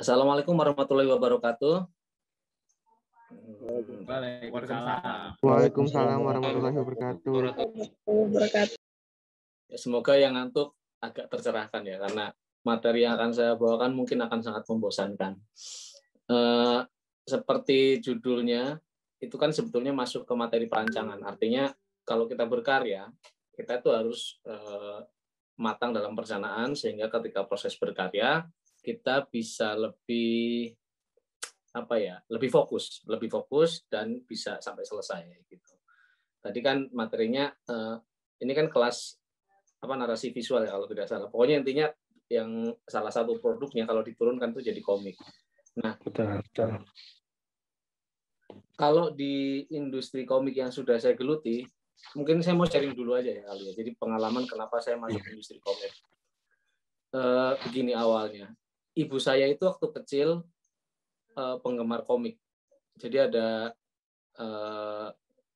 Assalamualaikum warahmatullahi wabarakatuh. Waalaikumsalam warahmatullahi wabarakatuh. Semoga yang ngantuk agak tercerahkan ya, karena materi yang akan saya bawakan mungkin akan sangat membosankan. Seperti judulnya, itu kan sebetulnya masuk ke materi perancangan. Artinya kalau kita berkarya, kita itu harus matang dalam perencanaan, sehingga ketika proses berkarya, kita bisa lebih fokus dan bisa sampai selesai gitu. Tadi kan materinya ini kan kelas narasi visual ya kalau tidak salah. Pokoknya intinya yang salah satu produknya kalau diturunkan itu jadi komik. Nah, Betul. kalau di industri komik yang sudah saya geluti, mungkin saya mau sharing dulu aja ya kali ya. Jadi pengalaman kenapa saya masuk industri komik. Begini awalnya. Ibu saya itu waktu kecil penggemar komik. Jadi ada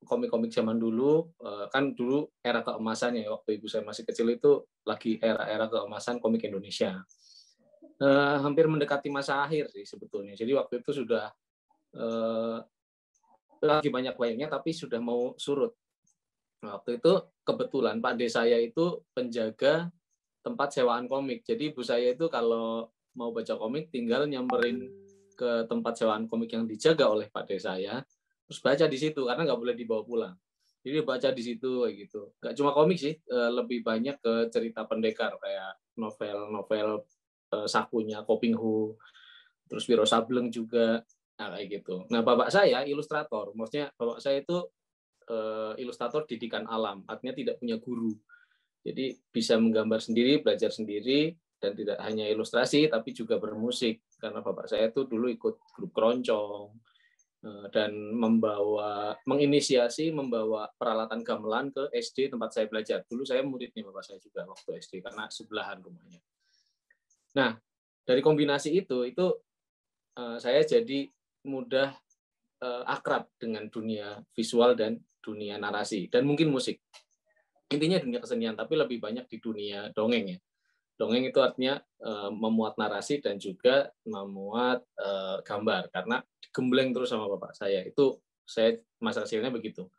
komik-komik zaman dulu, kan dulu era keemasannya, waktu ibu saya masih kecil itu lagi era-era keemasan komik Indonesia. Hampir mendekati masa akhir sih sebetulnya. Jadi waktu itu sudah lagi banyak-banyaknya, tapi sudah mau surut. Waktu itu kebetulan Pak D saya itu penjaga tempat sewaan komik. Jadi ibu saya itu kalau mau baca komik tinggal nyamperin ke tempat sewaan komik yang dijaga oleh Pak D saya, terus baca di situ karena nggak boleh dibawa pulang. Jadi baca di situ kayak gitu. Nggak cuma komik sih, lebih banyak ke cerita pendekar kayak novel-novel sakunya Koping Hu, terus Wiro Sableng juga, kayak gitu. Nah bapak saya ilustrator, maksudnya bapak saya itu ilustrator didikan alam, artinya tidak punya guru. Jadi bisa menggambar sendiri, belajar sendiri, dan tidak hanya ilustrasi, tapi juga bermusik. Karena bapak saya itu dulu ikut grup keroncong, dan menginisiasi membawa peralatan gamelan ke SD tempat saya belajar. Dulu saya muridnya bapak saya juga waktu SD, karena sebelahan rumahnya. Nah, dari kombinasi itu saya jadi mudah akrab dengan dunia visual dan dunia narasi, dan mungkin musik. Intinya dunia kesenian, tapi lebih banyak di dunia dongeng ya. Dongeng itu artinya memuat narasi dan juga memuat gambar, karena digembleng terus sama bapak saya. Itu saya masa kecilnya begitu.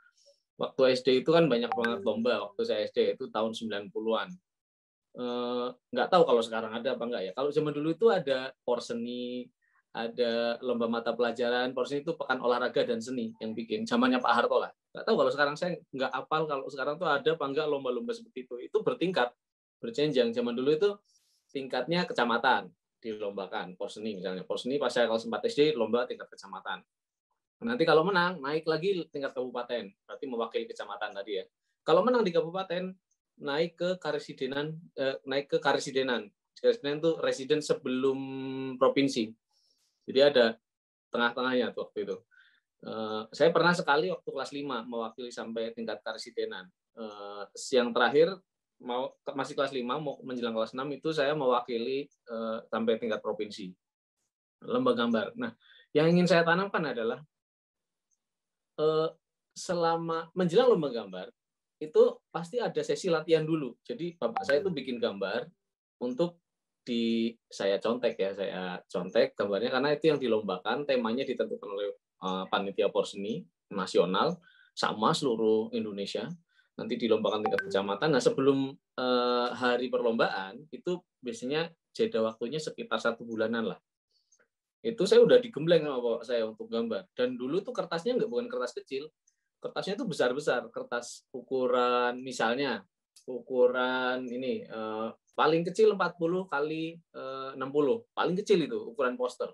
Waktu SD itu kan banyak banget lomba, waktu saya SD itu tahun 90-an. Nggak tahu kalau sekarang ada apa enggak ya. Kalau zaman dulu itu ada Porseni, ada lomba mata pelajaran. Porseni itu pekan olahraga dan seni yang bikin, zamannya Pak Harto lah. Nggak tahu kalau sekarang, saya nggak hafal kalau sekarang tuh ada apa enggak lomba-lomba seperti itu. Itu bertingkat, berjenjang. Zaman dulu itu tingkatnya kecamatan dilombakan, Porseni misalnya. Porseni pas saya kelas 4 SD lomba tingkat kecamatan. Nanti kalau menang naik lagi tingkat kabupaten, berarti mewakili kecamatan tadi ya. Kalau menang di kabupaten naik ke karesidenan, Karesidenan itu residen sebelum provinsi. Jadi ada tengah-tengahnya tuh waktu itu. Saya pernah sekali waktu kelas 5 mewakili sampai tingkat karesidenan. Yang terakhir masih kelas 5 mau menjelang kelas 6 itu saya mewakili sampai tingkat provinsi. Lomba gambar. Nah, yang ingin saya tanamkan adalah selama menjelang lomba gambar itu pasti ada sesi latihan dulu. Jadi bapak saya itu bikin gambar untuk saya contek gambarnya, karena itu yang dilombakan, temanya ditentukan oleh panitia Porseni nasional sama seluruh Indonesia, nanti dilombakan tingkat kecamatan. Nah sebelum hari perlombaan itu biasanya jeda waktunya sekitar 1 bulanan lah. Itu saya udah digembleng sama bapak saya untuk gambar, dan dulu tuh kertasnya bukan kertas kecil, kertasnya tuh besar-besar, kertas ukuran misalnya ini paling kecil 40 kali 60, paling kecil itu ukuran poster.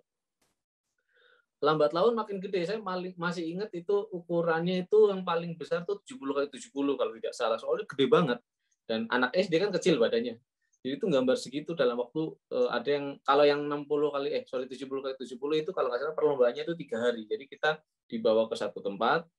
Lambat laun makin gede, saya masih ingat itu ukurannya itu yang paling besar tuh 70 kali 70 kalau tidak salah, soalnya gede banget, dan anak SD kan kecil badannya. Jadi itu gambar segitu dalam waktu ada yang kalau yang 70 kali 70 itu kalau nggak salah perlombaannya itu 3 hari. Jadi kita dibawa ke satu tempat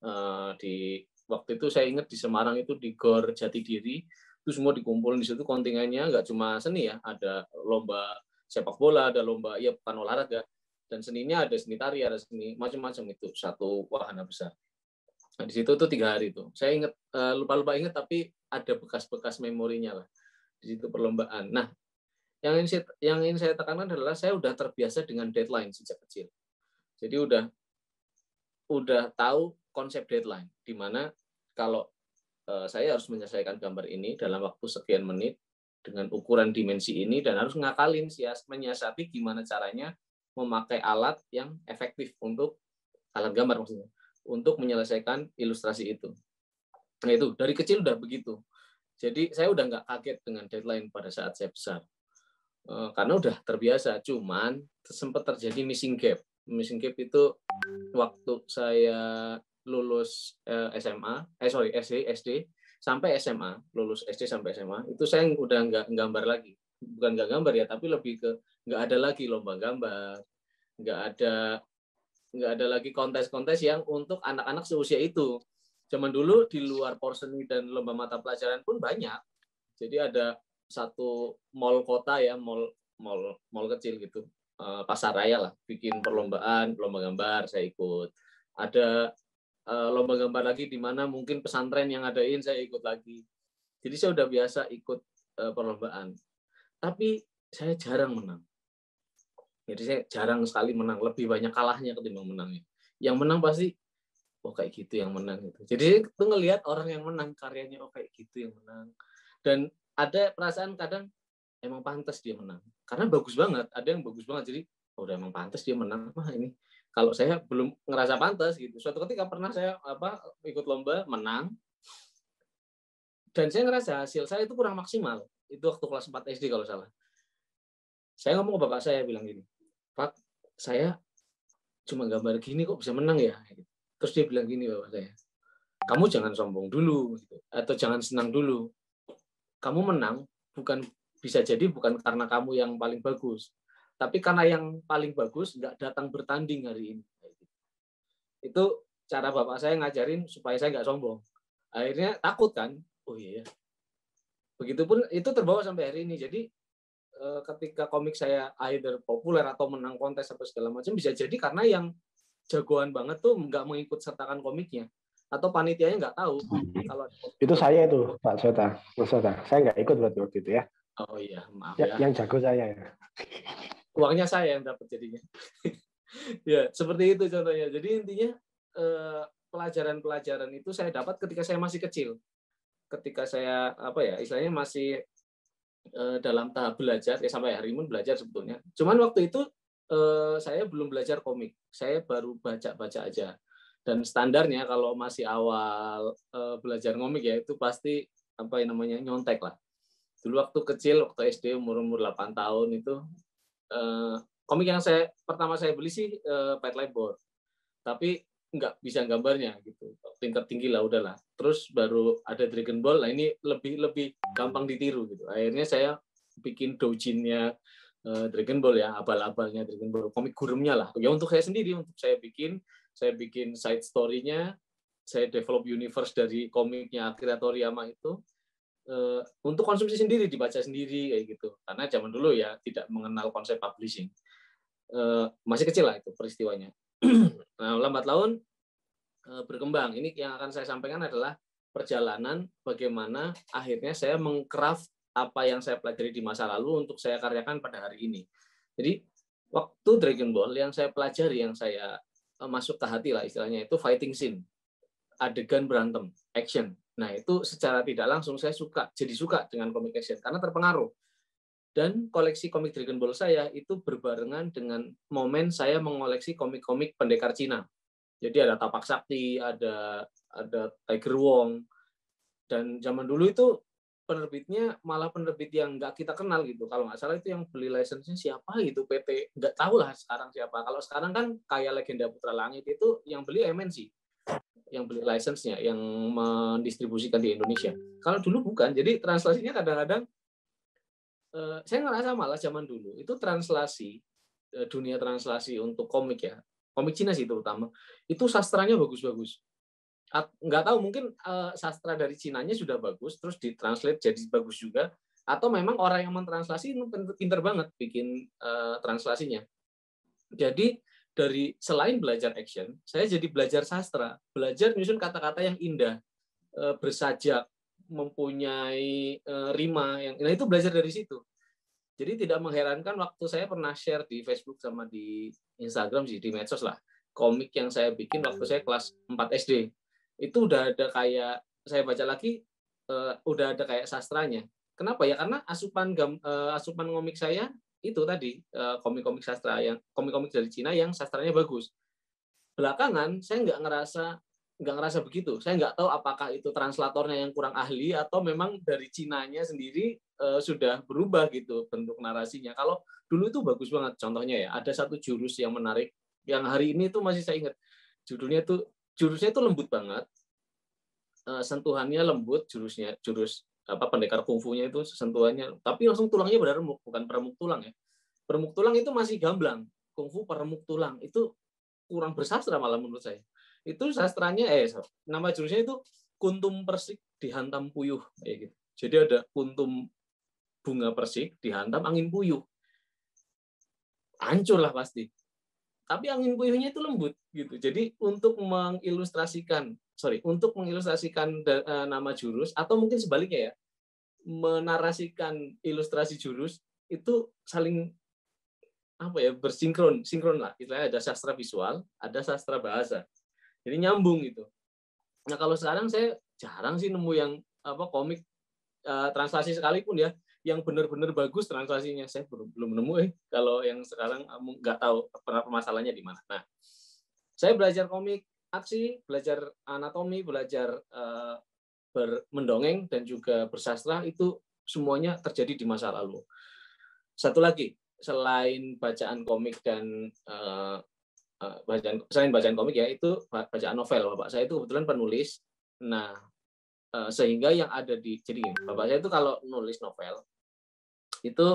di waktu itu saya ingat di Semarang itu di Gor Jatidiri, itu semua dikumpulin di situ kontingennya, nggak cuma seni ya, ada lomba sepak bola, ada lomba bukan olahraga, dan seninya ada seni tari, ada seni macam-macam, itu satu wahana besar. Nah, di situ tuh 3 hari tuh. Saya ingat lupa ingat, tapi ada bekas-bekas memorinya lah di situ perlombaan. Nah, yang ingin saya tekankan adalah saya udah terbiasa dengan deadline sejak kecil. Jadi udah tahu konsep deadline, di mana kalau saya harus menyelesaikan gambar ini dalam waktu sekian menit dengan ukuran dimensi ini dan harus ngakalin menyiasati gimana caranya memakai alat yang efektif untuk alat gambar maksudnya untuk menyelesaikan ilustrasi itu. Nah itu dari kecil udah begitu. Jadi saya udah nggak kaget dengan deadline pada saat saya besar. Karena udah terbiasa. Cuman sempat terjadi missing gap. Missing gap itu waktu saya lulus SD sampai SMA, lulus SD sampai SMA, itu saya udah nggak gambar lagi. Bukan nggak gambar ya, tapi lebih ke nggak ada lagi lomba gambar, nggak ada lagi kontes-kontes yang untuk anak-anak seusia itu. Zaman dulu di luar porseni dan lomba mata pelajaran pun banyak. Jadi ada satu mall kota ya, mall kecil gitu, pasar raya lah, bikin perlombaan, lomba gambar, saya ikut. Ada lomba gambar lagi di mana mungkin pesantren yang adain, saya ikut lagi. Jadi saya udah biasa ikut perlombaan. Tapi saya jarang menang. Jadi saya jarang sekali menang, lebih banyak kalahnya ketimbang menangnya. Yang menang pasti, oh kayak gitu yang menang gitu. Jadi itu ngelihat orang yang menang karyanya, oh kayak gitu yang menang. Dan ada perasaan kadang emang pantas dia menang. Karena bagus banget, ada yang bagus banget. Jadi oh, udah emang pantas dia menang. Wah ini kalau saya belum ngerasa pantas gitu. Suatu ketika pernah saya ikut lomba menang. Dan saya ngerasa hasil saya itu kurang maksimal. Itu waktu kelas 4 SD kalau salah. Saya ngomong ke bapak saya bilang gini, Pak, saya cuma gambar gini kok bisa menang ya? Terus dia bilang gini bapak saya, kamu jangan sombong dulu, gitu. Atau jangan senang dulu. Kamu menang bisa jadi bukan karena kamu yang paling bagus, tapi karena yang paling bagus nggak datang bertanding hari ini. Itu cara bapak saya ngajarin supaya saya nggak sombong. Akhirnya takut kan? Oh iya. Begitupun itu terbawa sampai hari ini. Jadi ketika komik saya either populer atau menang kontes atau segala macam, bisa jadi karena yang jagoan banget tuh nggak mengikut sertakan komiknya atau panitianya nggak tahu kalau itu saya itu Pak Sota, Mas Sota, saya nggak ikut waktu itu ya. Oh iya, maaf ya. Yang jago saya ya. Uangnya saya yang dapat jadinya. Ya seperti itu contohnya. Jadi intinya pelajaran-pelajaran itu saya dapat ketika saya masih kecil, ketika saya istilahnya masih dalam tahap belajar ya, sampai hari ini belajar sebetulnya. Cuman waktu itu saya belum belajar komik, saya baru baca-baca aja. Dan standarnya kalau masih awal belajar komik ya itu pasti nyontek lah. Dulu waktu kecil, waktu SD umur 8 tahun itu komik yang pertama saya beli sih Pet Labor. Tapi nggak bisa gambarnya gitu, tingkat tinggi lah udahlah. Terus baru ada Dragon Ball, nah ini lebih gampang ditiru gitu. Akhirnya saya bikin doujinnya Dragon Ball ya, abal-abalnya Dragon Ball, komik guremnya lah. Ya untuk saya sendiri, untuk saya bikin side story-nya, saya develop universe dari komiknya Akira Toriyama itu untuk konsumsi sendiri, dibaca sendiri kayak gitu. Karena zaman dulu ya tidak mengenal konsep publishing. Masih kecil lah itu peristiwanya. Nah, lambat laun berkembang. Ini yang akan saya sampaikan adalah perjalanan bagaimana akhirnya saya mengcraft apa yang saya pelajari di masa lalu untuk saya karyakan pada hari ini. Jadi waktu Dragon Ball yang saya pelajari, yang saya masuk ke hati lah istilahnya, itu fighting scene, adegan berantem, action. Nah itu secara tidak langsung saya jadi suka dengan komik action karena terpengaruh. Dan koleksi komik Dragon Ball saya itu berbarengan dengan momen saya mengoleksi komik-komik pendekar Cina. Jadi ada Tapak Sakti, ada Tiger Wong, dan zaman dulu itu penerbitnya malah penerbit yang nggak kita kenal gitu. Kalau nggak salah itu yang beli license-nya siapa gitu, PT, nggak tahu lah sekarang siapa. Kalau sekarang kan kayak Legenda Putra Langit itu yang beli MNC, yang beli license-nya, yang mendistribusikan di Indonesia. Kalau dulu bukan, jadi translasinya kadang-kadang saya ngerasa malah zaman dulu itu dunia translasi untuk komik ya, komik Cina sih terutama, itu sastranya bagus-bagus. Nggak tahu, mungkin sastra dari Cinanya sudah bagus, terus ditranslate jadi bagus juga, atau memang orang yang mentranslasi pinter banget bikin translasinya. Jadi selain belajar action, saya jadi belajar sastra, belajar nyusun kata-kata yang indah, bersajak, mempunyai rima nah itu belajar dari situ. Jadi tidak mengherankan waktu saya pernah share di Facebook sama di Instagram sih, di medsos lah, komik yang saya bikin waktu saya kelas 4 SD. Itu udah ada kayak, saya baca lagi, udah ada kayak sastranya. Kenapa ya? Karena asupan komik saya itu tadi, komik-komik sastra, yang komik-komik dari Cina yang sastranya bagus. Belakangan saya nggak ngerasa begitu. Saya nggak tahu apakah itu translatornya yang kurang ahli atau memang dari Cinanya sendiri sudah berubah gitu bentuk narasinya. Kalau dulu itu bagus banget. Contohnya ya, ada satu jurus yang menarik yang hari ini tuh masih saya ingat. Jurusnya tuh lembut banget. Sentuhannya lembut, jurus pendekar kungfunya itu sentuhannya, tapi langsung tulangnya beremuk, bukan peremuk tulang ya. Peremuk tulang itu masih gamblang. Kungfu peremuk tulang itu kurang bersastra malah menurut saya. Itu sastranya nama jurusnya itu kuntum persik dihantam puyuh kayak gitu. Jadi ada kuntum bunga persik dihantam angin puyuh. Hancur lah pasti. Tapi angin puyuhnya itu lembut gitu. Jadi untuk mengilustrasikan nama jurus, atau mungkin sebaliknya ya, menarasikan ilustrasi jurus itu saling sinkron lah. Istilahnya ada sastra visual, ada sastra bahasa. Jadi nyambung gitu. Nah kalau sekarang saya jarang sih nemu yang komik translasi sekalipun ya, yang benar-benar bagus translasinya saya belum nemu. Kalau yang sekarang nggak tahu permasalahannya di mana. Nah, saya belajar komik aksi, belajar anatomi, belajar mendongeng dan juga bersastra itu semuanya terjadi di masa lalu. Satu lagi, selain bacaan komik dan selain bacaan komik ya, itu bacaan novel. Bapak saya itu kebetulan penulis. Nah, sehingga yang ada jadi bapak saya itu kalau nulis novel itu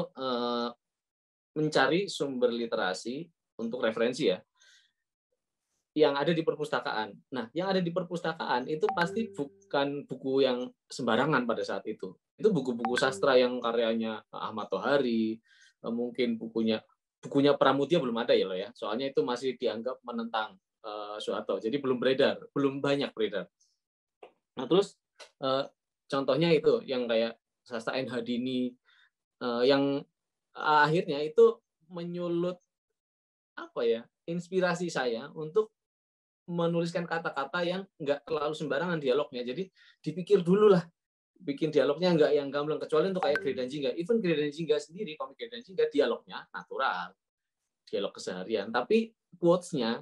mencari sumber literasi untuk referensi ya, yang ada di perpustakaan. Nah, yang ada di perpustakaan itu pasti bukan buku yang sembarangan pada saat itu. Itu buku-buku sastra yang karyanya Ahmad Tohari, mungkin bukunya Pramudia belum ada ya loh ya. Soalnya itu masih dianggap menentang Soeharto. Jadi belum banyak beredar. Nah, terus contohnya itu yang kayak sastra N. Hadini yang akhirnya itu menyulut inspirasi saya untuk menuliskan kata-kata yang nggak terlalu sembarangan dialognya. Jadi dipikir dulu lah, bikin dialognya nggak yang gamblang, kecuali untuk kayak Grid dan Jingga. Even Grid dan Jingga sendiri, komik Grid dan Jingga, dialognya natural, dialog keseharian. Tapi quotes-nya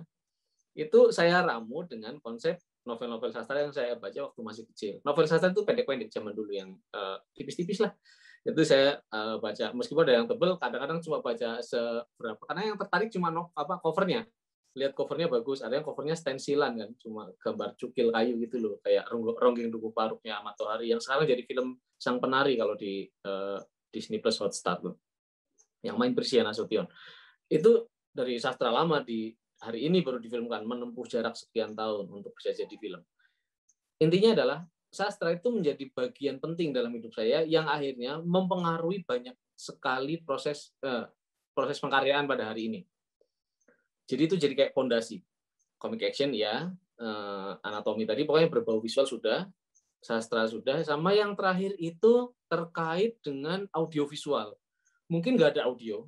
itu saya ramu dengan konsep novel-novel sastra yang saya baca waktu masih kecil. Novel sastra itu pendek-pendek zaman dulu, yang tipis-tipis lah. Itu saya baca, meskipun ada yang tebel, kadang-kadang cuma baca seberapa, karena yang tertarik cuma covernya. Lihat covernya bagus, ada yang covernya stensilan kan, cuma gambar cukil kayu gitu loh, kayak Ronggeng Dukuh Paruknya Ahmad Tohari yang sekarang jadi film Sang Penari kalau di Disney Plus Hotstar loh, yang main Prisia Nasution. Itu dari sastra lama, di hari ini baru difilmkan, menempuh jarak sekian tahun untuk bisa jadi film. Intinya adalah sastra itu menjadi bagian penting dalam hidup saya yang akhirnya mempengaruhi banyak sekali proses pengkaryaan pada hari ini. Jadi itu jadi kayak fondasi. Comic action ya, anatomi tadi, pokoknya berbau visual sudah, sastra sudah, sama yang terakhir itu terkait dengan audiovisual. Mungkin nggak ada audio,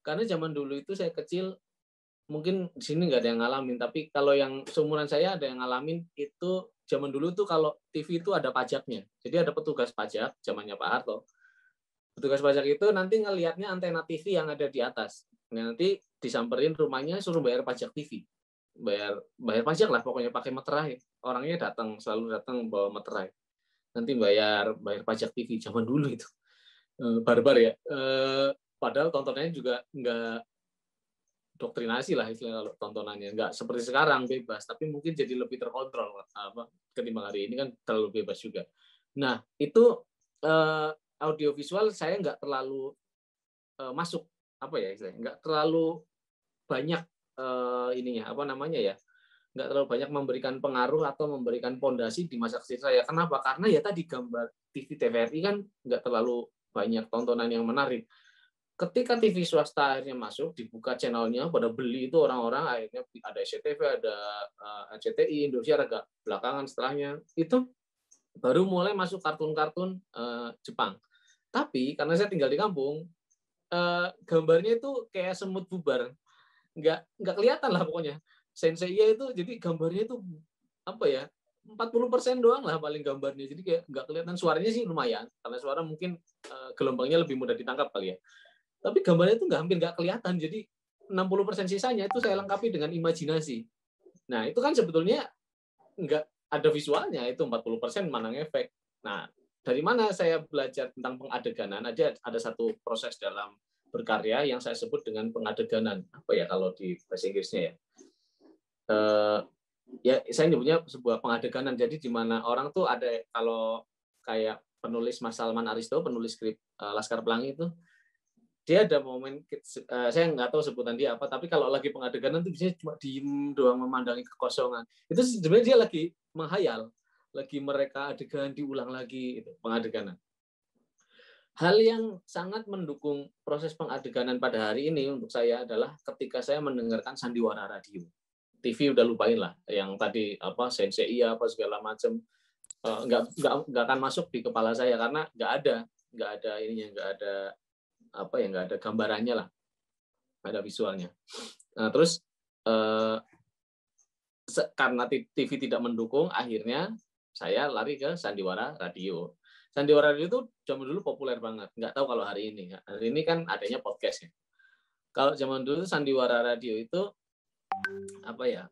karena zaman dulu itu saya kecil, mungkin di sini nggak ada yang ngalamin, tapi kalau yang seumuran saya ada yang ngalamin, itu zaman dulu tuh kalau TV itu ada pajaknya. Jadi ada petugas pajak, zamannya Pak Harto. Petugas pajak itu nanti ngelihatnya antena TV yang ada di atas. Nanti disamperin rumahnya, suruh bayar pajak TV. Bayar pajak lah, pokoknya pakai meterai. Orangnya selalu datang bawa meterai. Nanti bayar pajak TV zaman dulu itu. Barbar ya. Padahal tontonannya juga nggak doktrinasi lah istilahnya, kalau tontonannya nggak seperti sekarang bebas, tapi mungkin jadi lebih terkontrol ketimbang hari ini kan terlalu bebas juga. Nah itu audiovisual saya nggak terlalu masuk istilahnya, nggak terlalu banyak nggak terlalu banyak memberikan pengaruh atau memberikan fondasi di masa kecil saya. Kenapa? Karena ya tadi, gambar TV TVRI kan nggak terlalu banyak tontonan yang menarik. Ketika TV swasta akhirnya masuk, dibuka channelnya, pada beli itu orang-orang, akhirnya ada SCTV, ada RCTI, Indosiar agak belakangan setelahnya, itu baru mulai masuk kartun-kartun Jepang. Tapi karena saya tinggal di kampung, gambarnya itu kayak semut bubar, nggak kelihatan lah pokoknya. Senseiya itu jadi gambarnya itu apa ya, 40% doang lah paling gambarnya, jadi kayak nggak kelihatan. Suaranya sih lumayan, karena suara mungkin gelombangnya lebih mudah ditangkap kali ya. Tapi gambarnya itu hampir nggak kelihatan, jadi 60% sisanya itu saya lengkapi dengan imajinasi. Nah itu kan sebetulnya nggak ada visualnya, itu 40% mana ngefek. Nah, dari mana saya belajar tentang pengadeganan? Ada satu proses dalam berkarya yang saya sebut dengan pengadeganan. Apa ya kalau di bahasa Inggrisnya ya? Ya saya nyebutnya sebuah pengadeganan. Jadi di mana orang tuh ada, kalau kayak penulis Mas Salman Aristo, penulis skrip Laskar Pelangi itu, dia ada momen, saya nggak tahu sebutan dia apa, tapi kalau lagi pengadeganan tuh biasanya cuma diem doang memandangi kekosongan. Itu sebenarnya dia lagi menghayal, lagi mereka adegan diulang lagi, itu pengadeganan. Hal yang sangat mendukung proses pengadeganan pada hari ini untuk saya adalah ketika saya mendengarkan sandiwara radio. TV udah lupain lah, yang tadi apa Senseiya apa segala macam, nggak akan masuk di kepala saya karena nggak ada ininya, nggak ada gambarannya lah, nggak ada visualnya. Nah terus karena TV tidak mendukung, akhirnya saya lari ke sandiwara radio. Sandiwara radio itu zaman dulu populer banget, nggak tahu kalau hari ini. Hari ini kan adanya podcast ya. Kalau zaman dulu sandiwara radio itu apa ya?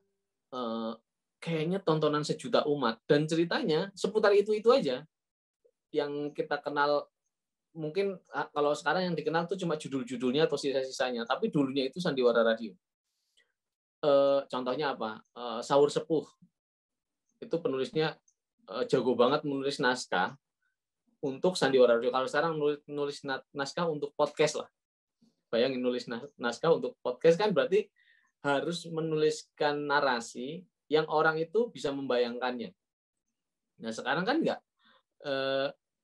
Kayaknya tontonan sejuta umat, dan ceritanya seputar itu aja yang kita kenal. Mungkin kalau sekarang yang dikenal tuh cuma judul-judulnya atau sisa-sisanya, tapi dulunya itu sandiwara radio. Contohnya apa? Saur Sepuh itu penulisnya jago banget menulis naskah untuk sandiwara radio. Kalau sekarang nulis naskah untuk podcast lah. Bayangin nulis naskah untuk podcast kan berarti harus menuliskan narasi yang orang itu bisa membayangkannya. Nah sekarang kan enggak.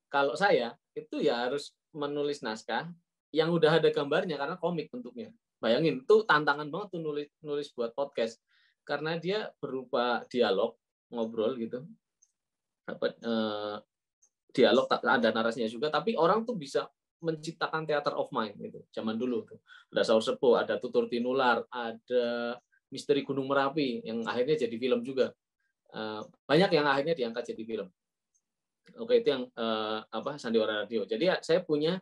Kalau saya itu ya harus menulis naskah yang udah ada gambarnya karena komik bentuknya. Bayangin, itu tantangan banget tuh nulis buat podcast karena dia berupa dialog, ngobrol gitu. Dialog ada narasinya juga, tapi orang tuh bisa menciptakan theater of mind gitu. Zaman dulu tuh. Ada Saur Sepuh, ada Tutur Tinular, ada Misteri Gunung Merapi yang akhirnya jadi film juga. Banyak yang akhirnya diangkat jadi film. Oke, itu yang sandiwara radio. Jadi saya punya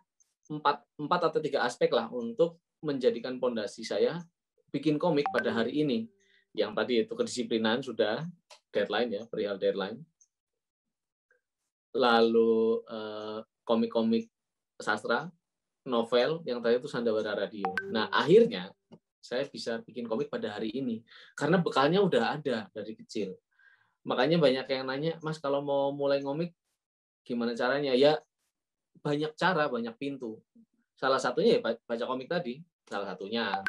4 atau 3 aspek lah untuk menjadikan pondasi saya bikin komik pada hari ini. Yang tadi itu kedisiplinan sudah, deadline ya, perihal deadline. Lalu komik-komik sastra, novel, yang tadi itu sandiwara radio. Nah, akhirnya saya bisa bikin komik pada hari ini karena bekalnya udah ada dari kecil. Makanya banyak yang nanya, Mas kalau mau mulai ngomik gimana caranya? Ya banyak cara, banyak pintu. Salah satunya ya baca komik tadi. Salah satunya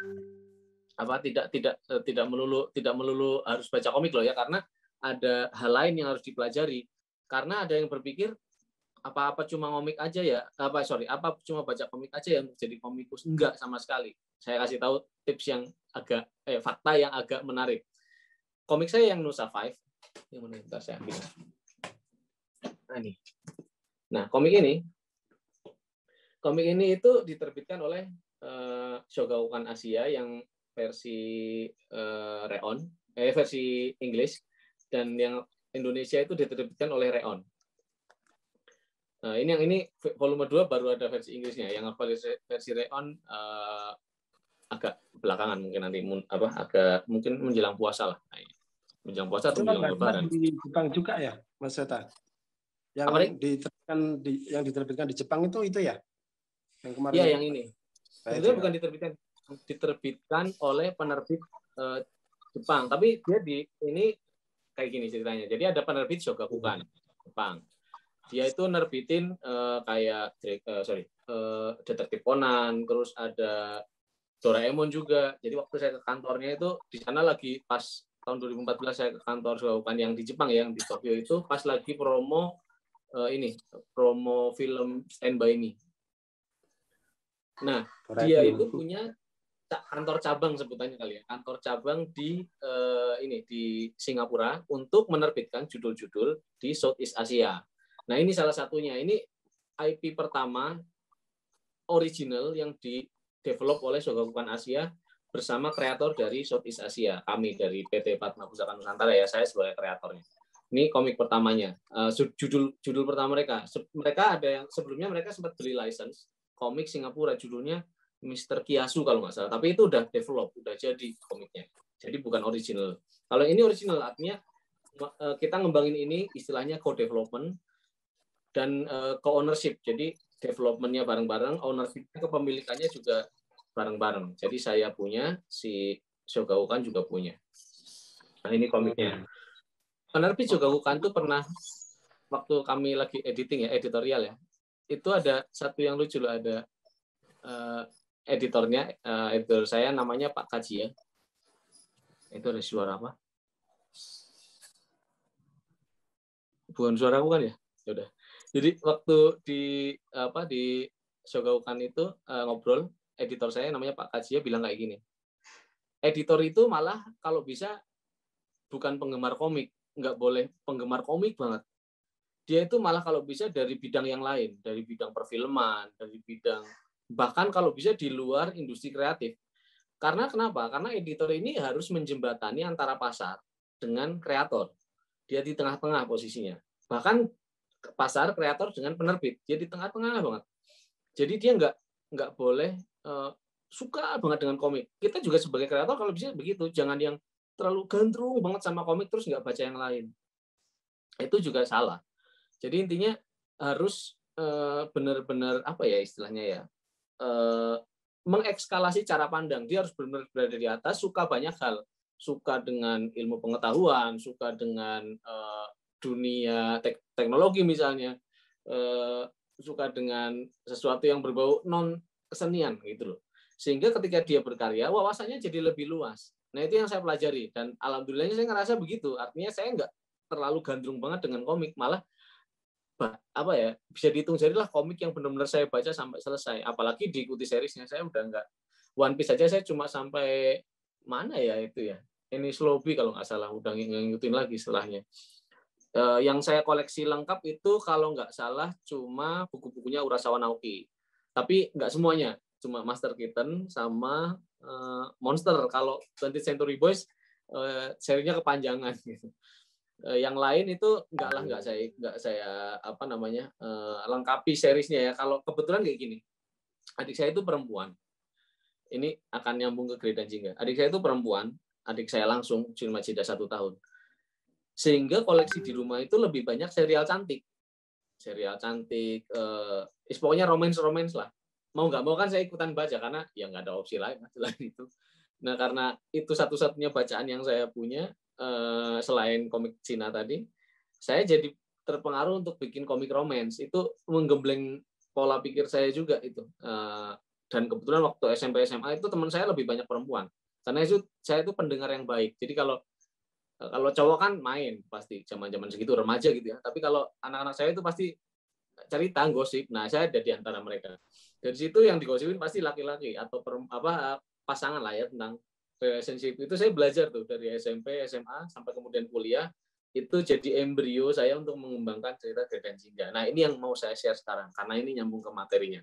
tidak melulu harus baca komik loh ya, karena ada hal lain yang harus dipelajari. Karena ada yang berpikir apa cuma komik aja ya, apa cuma baca komik aja yang jadi komikus. Enggak sama sekali. Saya kasih tahu tips yang agak fakta yang agak menarik. Komik saya yang Nusa 5 yang mana saya ambil. Nah, komik ini itu diterbitkan oleh Shogakukan Asia yang versi versi Inggris, dan yang Indonesia itu diterbitkan oleh Reon. Nah, ini volume 2 baru ada versi Inggrisnya, yang versi Reon agak belakangan mungkin nanti agak mungkin menjelang puasa lah. Menjelang puasa atau menjelang Lebaran. Di Jepang juga ya, Mas Seta? Yang diterbitkan di Jepang itu ya? Yang kemarin. Iya, yang ini. Sebenarnya bukan diterbitkan oleh penerbit Jepang, tapi dia ini kayak gini ceritanya. Jadi ada penerbit Shogakukan Jepang. Dia itu nerbitin Detektif Conan, terus ada Doraemon juga. Jadi waktu saya ke kantornya itu di sana lagi pas tahun 2014 saya ke kantor Shogakukan yang di Jepang ya, yang di Tokyo itu pas lagi promo film Stand By Me. Nah, dia itu punya kantor cabang sebutannya kali ya, kantor cabang di Singapura untuk menerbitkan judul-judul di Southeast Asia. Nah, ini salah satunya. Ini IP pertama original yang develop oleh Shogakukan Asia bersama kreator dari Southeast Asia. Kami dari PT Padma Pusaka Nusantara ya, saya sebagai kreatornya. Ini komik pertamanya. Judul pertama mereka. Mereka ada yang sebelumnya mereka sempat beli license komik Singapura judulnya Mr. Kiyasu kalau nggak salah. Tapi itu udah develop, udah jadi komiknya. Jadi bukan original. Kalau ini original artinya kita ngembangin ini istilahnya co-development dan co-ownership. Jadi development-nya bareng-bareng, ownership-nya kepemilikannya juga bareng-bareng. Jadi saya punya, si Shogakukan juga punya. Nah ini komiknya. Penerbit Shogakukan tuh pernah, waktu kami lagi editing ya, editorial ya, itu ada satu yang lucu loh, ada editornya, editor saya namanya Pak Kaji ya. Itu ada suara apa? Bukan suara aku kan ya? Yaudah. Jadi waktu di Shogakukan itu ngobrol, editor saya namanya Pak Kaji bilang kayak gini. Editor itu malah kalau bisa bukan penggemar komik, nggak boleh penggemar komik banget. Dia itu malah kalau bisa dari bidang yang lain, dari bidang perfilman, dari bidang bahkan kalau bisa di luar industri kreatif. Karena kenapa? Karena editor ini harus menjembatani antara pasar dengan kreator. Dia di tengah-tengah posisinya. Bahkan pasar kreator dengan penerbit, dia di tengah-tengah banget. Jadi dia nggak boleh suka banget dengan komik. Kita juga sebagai kreator kalau bisa begitu, jangan yang terlalu gandrung banget sama komik terus nggak baca yang lain. Itu juga salah. Jadi intinya harus benar-benar apa ya istilahnya ya, mengekskalasi cara pandang. Dia harus benar-benar berada di atas, suka banyak hal, suka dengan ilmu pengetahuan, suka dengan dunia teknologi misalnya, suka dengan sesuatu yang berbau non kesenian gitu loh. Sehingga ketika dia berkarya wawasannya jadi lebih luas. Nah itu yang saya pelajari dan alhamdulillahnya saya ngerasa begitu. Artinya saya nggak terlalu gandrung banget dengan komik, malah apa ya, bisa dihitung jarilah komik yang benar-benar saya baca sampai selesai. Apalagi diikuti seriesnya, saya udah nggak One Piece aja saya cuma sampai mana ya itu ya, ini Lobby kalau nggak salah, udah ngikutin lagi setelahnya. Yang saya koleksi lengkap itu kalau nggak salah cuma buku-bukunya Urasawa Naoki, tapi nggak semuanya, cuma Master Kitten sama Monster. Kalau 20th Century Boys serinya kepanjangan gitu. Yang lain itu nggak saya apa namanya lengkapi seriesnya ya. Kalau kebetulan kayak gini, adik saya itu perempuan, ini akan nyambung ke Grey dan Jingga. Adik saya itu perempuan, adik saya langsung cuma jeda 1 tahun, sehingga koleksi di rumah itu lebih banyak serial cantik, pokoknya romance lah. Mau nggak mau kan saya ikutan baca karena ya nggak ada opsi lain selain itu. Nah karena itu satu-satunya bacaan yang saya punya. Selain komik Cina tadi, saya jadi terpengaruh untuk bikin komik romance. Itu menggembleng pola pikir saya juga itu. Dan kebetulan waktu SMP SMA itu teman saya lebih banyak perempuan. Karena itu saya itu pendengar yang baik. Jadi kalau cowok kan main pasti zaman-zaman segitu remaja gitu ya. Tapi kalau anak-anak saya itu pasti cerita gosip. Nah saya ada di antara mereka. Dari situ yang digosipin pasti laki-laki atau pasangan lah ya, tentang relationship. Itu saya belajar tuh dari SMP, SMA sampai kemudian kuliah, itu jadi embrio saya untuk mengembangkan cerita Grey dan Jingga. Nah ini yang mau saya share sekarang karena ini nyambung ke materinya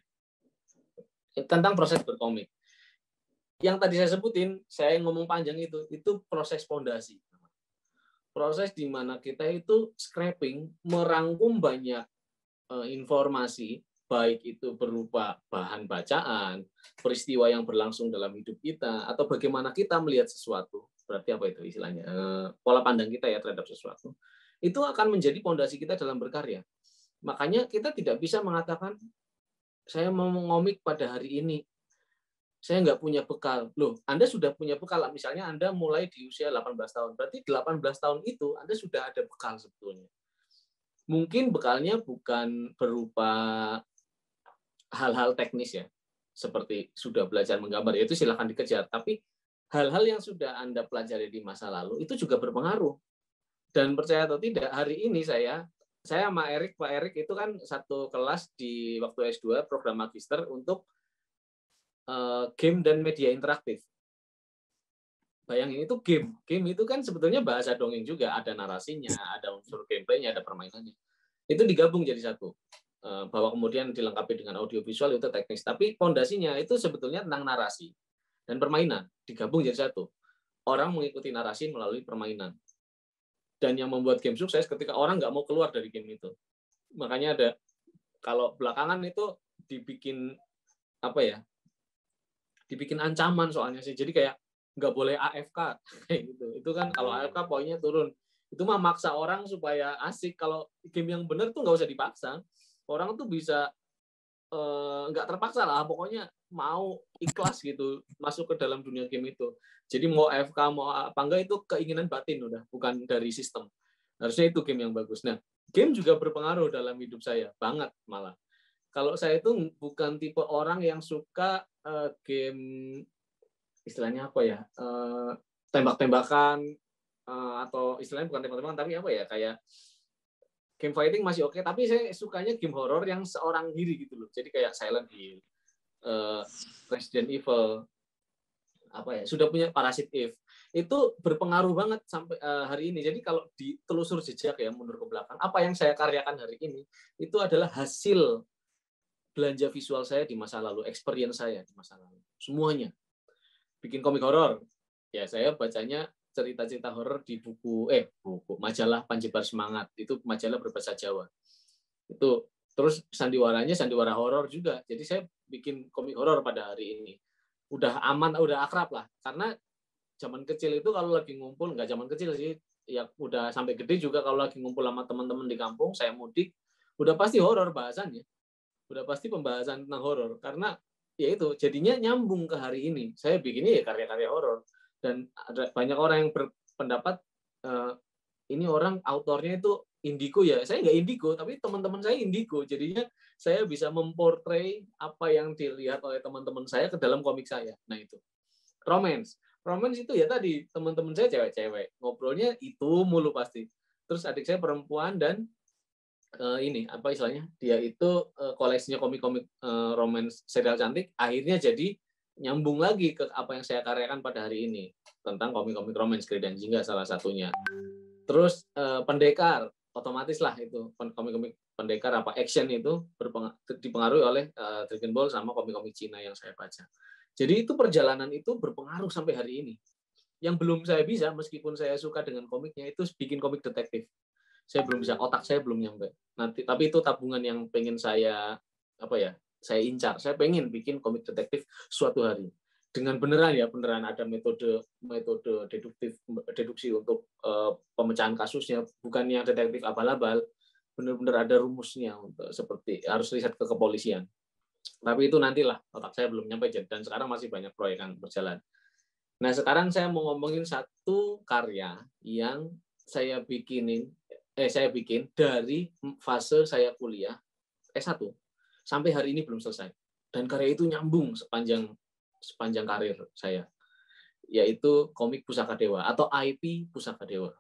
tentang proses berkomik. Yang tadi saya sebutin, saya ngomong panjang itu proses pondasi, proses di mana kita itu scraping, merangkum banyak informasi, baik itu berupa bahan bacaan, peristiwa yang berlangsung dalam hidup kita, atau bagaimana kita melihat sesuatu. Berarti apa itu istilahnya? Pola pandang kita ya terhadap sesuatu. Itu akan menjadi pondasi kita dalam berkarya. Makanya kita tidak bisa mengatakan, saya mau ngomik pada hari ini, saya nggak punya bekal. Loh, Anda sudah punya bekal. Misalnya Anda mulai di usia 18 tahun. Berarti 18 tahun itu Anda sudah ada bekal sebetulnya. Mungkin bekalnya bukan berupa hal-hal teknis ya, seperti sudah belajar menggambar, itu silahkan dikejar. Tapi hal-hal yang sudah Anda pelajari di masa lalu itu juga berpengaruh. Dan percaya atau tidak, hari ini saya sama Pak Erik itu kan satu kelas di waktu S2 program magister untuk game dan media interaktif. Bayangin itu game. Game itu kan sebetulnya bahasa dongeng juga, ada narasinya, ada unsur gameplaynya, ada permainannya. Itu digabung jadi satu. bahwa kemudian dilengkapi dengan audiovisual itu teknis. Tapi fondasinya itu sebetulnya tentang narasi dan permainan digabung jadi satu. Orang mengikuti narasi melalui permainan. Dan yang membuat game sukses ketika orang nggak mau keluar dari game itu. Makanya ada, kalau belakangan itu dibikin apa ya? Dibikin ancaman soalnya sih. Jadi kayak nggak boleh AFK kayak gitu. Itu kan kalau AFK poinnya turun. Itu mah maksa orang supaya asik. Kalau game yang benar tuh nggak usah dipaksa. Orang tuh bisa nggak terpaksa lah, pokoknya mau ikhlas gitu masuk ke dalam dunia game itu. Jadi mau AFK mau apa enggak itu keinginan batin udah, bukan dari sistem. Harusnya itu game yang bagus. Nah, game juga berpengaruh dalam hidup saya banget malah. Kalau saya itu bukan tipe orang yang suka game istilahnya apa ya, tembak-tembakan atau istilahnya bukan tembak-tembakan tapi apa ya, kayak game fighting masih oke, tapi saya sukanya game horror yang seorang diri gitu loh. Jadi kayak Silent Hill, Resident Evil, apa ya, sudah punya Parasite Eve. Itu berpengaruh banget sampai hari ini. Jadi kalau ditelusur jejak ya mundur ke belakang, apa yang saya karyakan hari ini itu adalah hasil belanja visual saya di masa lalu, experience saya di masa lalu. Semuanya. Bikin komik horor. Ya saya bacanya cerita-cerita horor di buku majalah Panjebar Semangat, itu majalah berbahasa Jawa. Itu terus sandiwaranya sandiwara horor juga. Jadi saya bikin komik horor pada hari ini. Udah aman, udah akrab lah. Karena zaman kecil itu kalau lagi ngumpul, nggak zaman kecil sih, ya udah sampai gede juga kalau lagi ngumpul sama teman-teman di kampung, saya mudik, udah pasti horor bahasannya. Udah pasti pembahasan tentang horor karena ya itu jadinya nyambung ke hari ini. Saya bikinnya ya karya-karya horor. Dan ada banyak orang yang berpendapat ini orang autornya itu indigo ya. Saya nggak indigo, tapi teman-teman saya indigo. Jadinya saya bisa memportray apa yang dilihat oleh teman-teman saya ke dalam komik saya. Nah itu. Romance itu ya tadi, teman-teman saya cewek-cewek. Ngobrolnya itu mulu pasti. Terus adik saya perempuan dan ini apa istilahnya? Dia itu koleksinya komik-komik romance serial cantik. Akhirnya jadi nyambung lagi ke apa yang saya karyakan pada hari ini tentang komik-komik romance, Grey dan Jingga salah satunya. Terus pendekar, otomatis lah itu komik-komik pendekar apa action itu dipengaruhi oleh Dragon Ball sama komik-komik Cina yang saya baca. Jadi itu perjalanan itu berpengaruh sampai hari ini. Yang belum saya bisa meskipun saya suka dengan komiknya itu bikin komik detektif. Saya belum bisa, otak saya belum nyampe. Nanti tapi itu tabungan yang pengen saya saya incar. Saya pengen bikin komik detektif suatu hari. Dengan beneran ada metode deduksi untuk pemecahan kasusnya, bukan yang detektif abal-abal, benar-benar ada rumusnya untuk seperti harus riset ke kepolisian. Tapi itu nantilah, otak saya belum nyampe dan sekarang masih banyak proyek yang berjalan. Nah, sekarang saya mau ngomongin satu karya yang saya bikin dari fase saya kuliah S1 sampai hari ini belum selesai. Dan karya itu nyambung sepanjang karir saya, yaitu komik Pusaka Dewa atau IP Pusaka Dewa.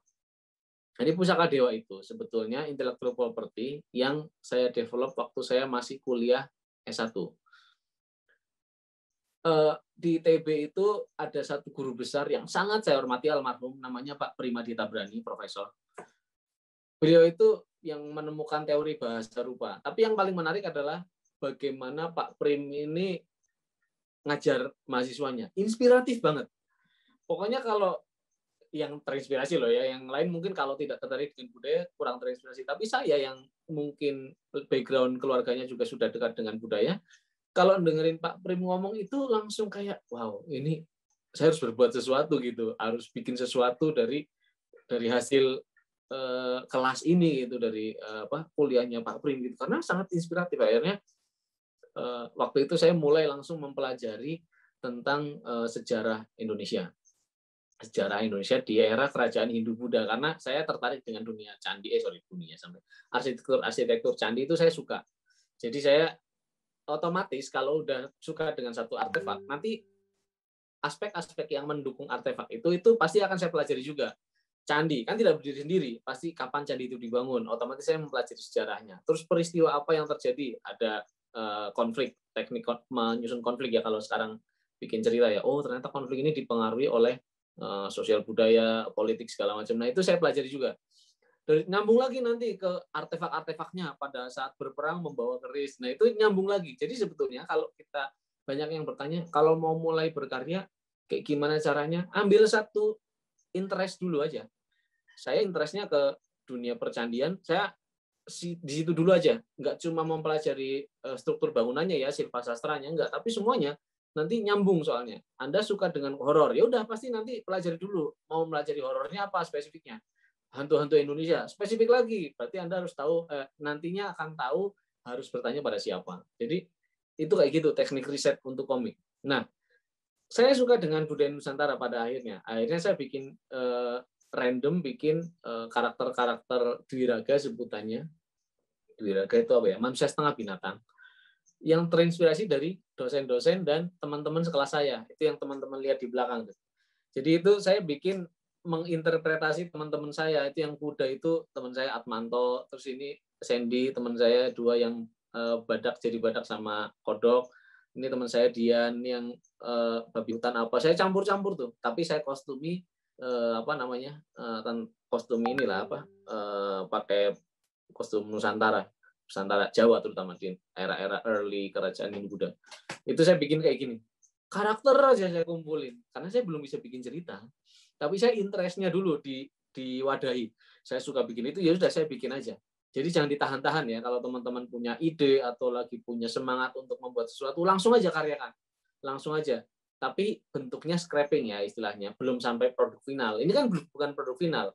Jadi Pusaka Dewa itu sebetulnya intellectual property yang saya develop waktu saya masih kuliah S1. Di TB itu ada satu guru besar yang sangat saya hormati, almarhum, namanya Pak Primadi Tabrani, profesor. Beliau itu yang menemukan teori bahasa rupa. Tapi yang paling menarik adalah bagaimana Pak Prim ini ngajar mahasiswanya. Inspiratif banget. Pokoknya kalau yang terinspirasi loh ya, yang lain mungkin kalau tidak tertarik dengan budaya kurang terinspirasi. Tapi saya yang mungkin background keluarganya juga sudah dekat dengan budaya, kalau dengerin Pak Prim ngomong itu langsung kayak, wow, ini saya harus berbuat sesuatu gitu, harus bikin sesuatu dari hasil kelas ini gitu, dari kuliahnya Pak Prim gitu, karena sangat inspiratif. Akhirnya waktu itu saya mulai langsung mempelajari tentang sejarah Indonesia di era kerajaan Hindu-Buddha, karena saya tertarik dengan dunia candi, sampai arsitektur candi itu saya suka. Jadi saya otomatis kalau udah suka dengan satu artefak, nanti aspek-aspek yang mendukung artefak itu pasti akan saya pelajari juga. Candi kan tidak berdiri sendiri, pasti kapan candi itu dibangun, otomatis saya mempelajari sejarahnya. Terus peristiwa apa yang terjadi, ada konflik, teknik menyusun konflik ya kalau sekarang bikin cerita ya, oh ternyata konflik ini dipengaruhi oleh sosial budaya, politik segala macam. Nah itu saya pelajari juga. Dari nyambung lagi nanti ke artefak-artefaknya pada saat berperang membawa keris. Nah, itu nyambung lagi. Jadi sebetulnya kalau kita banyak yang bertanya, kalau mau mulai berkarya kayak gimana caranya? Ambil satu interest dulu aja. Saya interestnya ke dunia percandian, saya di situ dulu aja. Nggak cuma mempelajari struktur bangunannya ya, silpa sastranya, enggak, tapi semuanya nanti nyambung soalnya. Anda suka dengan horor, ya udah pasti nanti pelajari dulu. Mau pelajari horornya apa spesifiknya? Hantu-hantu Indonesia, spesifik lagi. Berarti Anda harus tahu, nantinya akan tahu harus bertanya pada siapa. Jadi itu kayak gitu teknik riset untuk komik. Nah, saya suka dengan budaya Nusantara pada akhirnya. Akhirnya saya bikin random bikin karakter-karakter Dwiraga sebutannya. Dwiraga itu apa ya? Manusia setengah binatang. Yang terinspirasi dari dosen-dosen dan teman-teman sekelas saya. Itu yang teman-teman lihat di belakang. Jadi itu saya bikin menginterpretasi teman-teman saya. Itu yang kuda itu teman saya Atmanto. Terus ini Sandy, teman saya dua yang badak jadi badak sama kodok. Ini teman saya Dian yang babi hutan apa. Saya campur-campur tuh. Tapi saya kostumi kostum inilah pakai kostum Nusantara Jawa terutama di era-era early kerajaan Hindu Buddha. Itu saya bikin kayak gini. Karakter aja saya kumpulin karena saya belum bisa bikin cerita. Tapi saya interestnya dulu diwadahi. Saya suka bikin itu, ya sudah saya bikin aja. Jadi jangan ditahan-tahan ya. Kalau teman-teman punya ide atau lagi punya semangat untuk membuat sesuatu, langsung aja karyakan. Langsung aja. Tapi bentuknya scrapping ya istilahnya. Belum sampai produk final. Ini kan bukan produk final.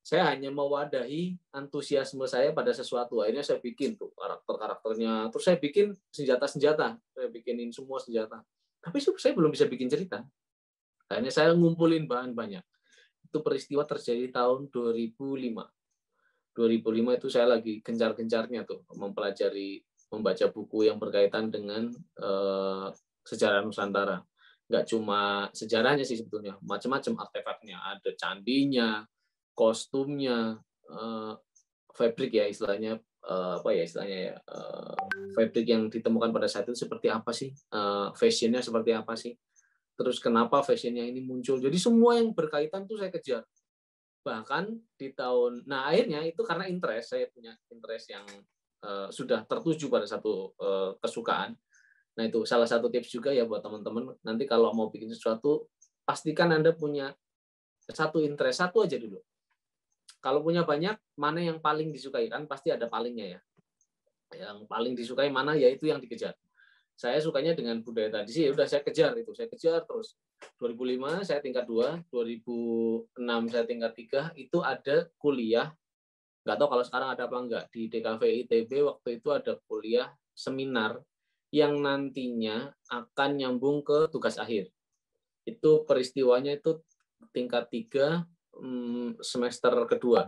Saya hanya mewadahi antusiasme saya pada sesuatu. Akhirnya saya bikin tuh karakter-karakternya. Terus saya bikin senjata-senjata. Saya bikinin semua senjata. Tapi saya belum bisa bikin cerita. Akhirnya saya ngumpulin bahan banyak. Itu peristiwa terjadi tahun 2005. 2005 itu saya lagi gencar-gencarnya tuh mempelajari, membaca buku yang berkaitan dengan sejarah Nusantara. Nggak cuma sejarahnya sih sebetulnya, macam-macam artefaknya. Ada candinya, kostumnya, fabrik ya istilahnya, fabrik yang ditemukan pada saat itu seperti apa sih, fashionnya seperti apa sih, terus kenapa fashionnya ini muncul. Jadi semua yang berkaitan tuh saya kejar. Bahkan di nah akhirnya itu karena interest, saya punya interest yang sudah tertuju pada satu kesukaan. Nah itu salah satu tips juga ya buat teman-teman, nanti kalau mau bikin sesuatu, pastikan Anda punya satu interest, satu aja dulu. Kalau punya banyak, mana yang paling disukai? Kan pasti ada palingnya ya. Yang paling disukai mana, ya itu yang dikejar. Saya sukanya dengan budaya tadi sih, udah saya kejar itu. Saya kejar terus. 2005 saya tingkat 2, 2006 saya tingkat 3, itu ada kuliah. Nggak tahu kalau sekarang ada apa enggak. Di DKV ITB waktu itu ada kuliah seminar yang nantinya akan nyambung ke tugas akhir. Itu peristiwanya itu tingkat 3, semester kedua,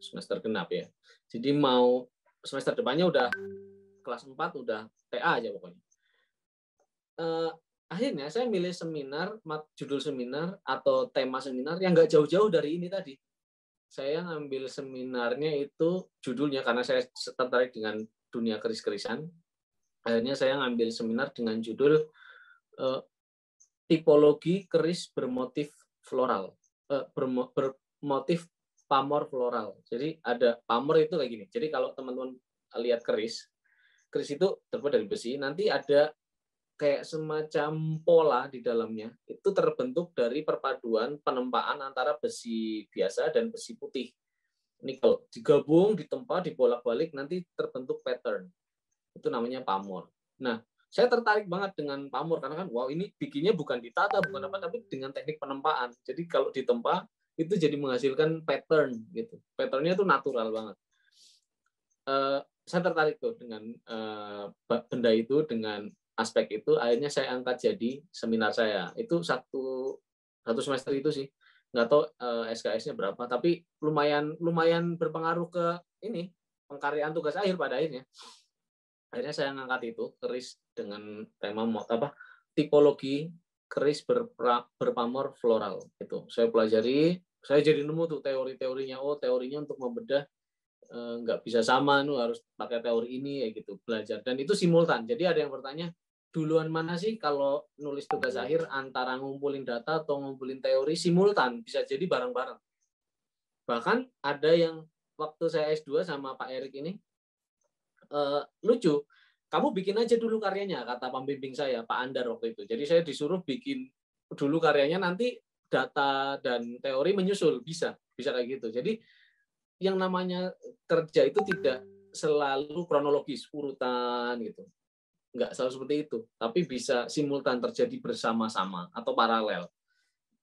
semester genap ya. Jadi mau semester depannya udah kelas 4 udah TA aja pokoknya. Akhirnya saya milih seminar, judul seminar atau tema seminar yang nggak jauh-jauh dari ini tadi. Saya ngambil seminarnya itu judulnya karena saya tertarik dengan dunia keris-kerisan. Akhirnya saya ngambil seminar dengan judul tipologi keris bermotif floral. Bermotif pamor floral. Jadi ada pamor itu kayak gini. Jadi kalau teman-teman lihat keris itu terbuat dari besi, nanti ada kayak semacam pola di dalamnya. Itu terbentuk dari perpaduan penempaan antara besi biasa dan besi putih. Ini kalau digabung, ditempa, dibolak-balik, nanti terbentuk pattern. Itu namanya pamor. Nah, saya tertarik banget dengan pamor karena kan wow, ini bikinnya bukan ditata, bukan apa, tapi dengan teknik penempaan. Jadi kalau ditempa itu jadi menghasilkan pattern gitu. Patternnya itu natural banget. Saya tertarik tuh dengan benda itu, dengan aspek itu. Akhirnya saya angkat jadi seminar saya. Itu satu semester itu sih. Nggak tahu SKS-nya berapa, tapi lumayan berpengaruh ke ini pengkaryaan tugas akhir pada akhirnya. Akhirnya saya ngangkat itu keris dengan tema tipologi keris berpamor floral. Itu saya pelajari, saya jadi nemu tuh teori-teorinya. Oh, teorinya untuk membedah nggak bisa sama, harus pakai teori ini ya gitu, belajar. Dan itu simultan. Jadi ada yang bertanya, duluan mana sih kalau nulis tugas akhir antara ngumpulin data atau ngumpulin teori? Simultan, bisa jadi bareng-bareng. Bahkan ada yang waktu saya S2 sama Pak Erik ini lucu. Kamu bikin aja dulu karyanya, kata pembimbing saya, Pak Andar waktu itu. Jadi saya disuruh bikin dulu karyanya, nanti data dan teori menyusul, bisa kayak gitu. Jadi yang namanya kerja itu tidak selalu kronologis, urutan gitu. Nggak selalu seperti itu, tapi bisa simultan terjadi bersama-sama atau paralel.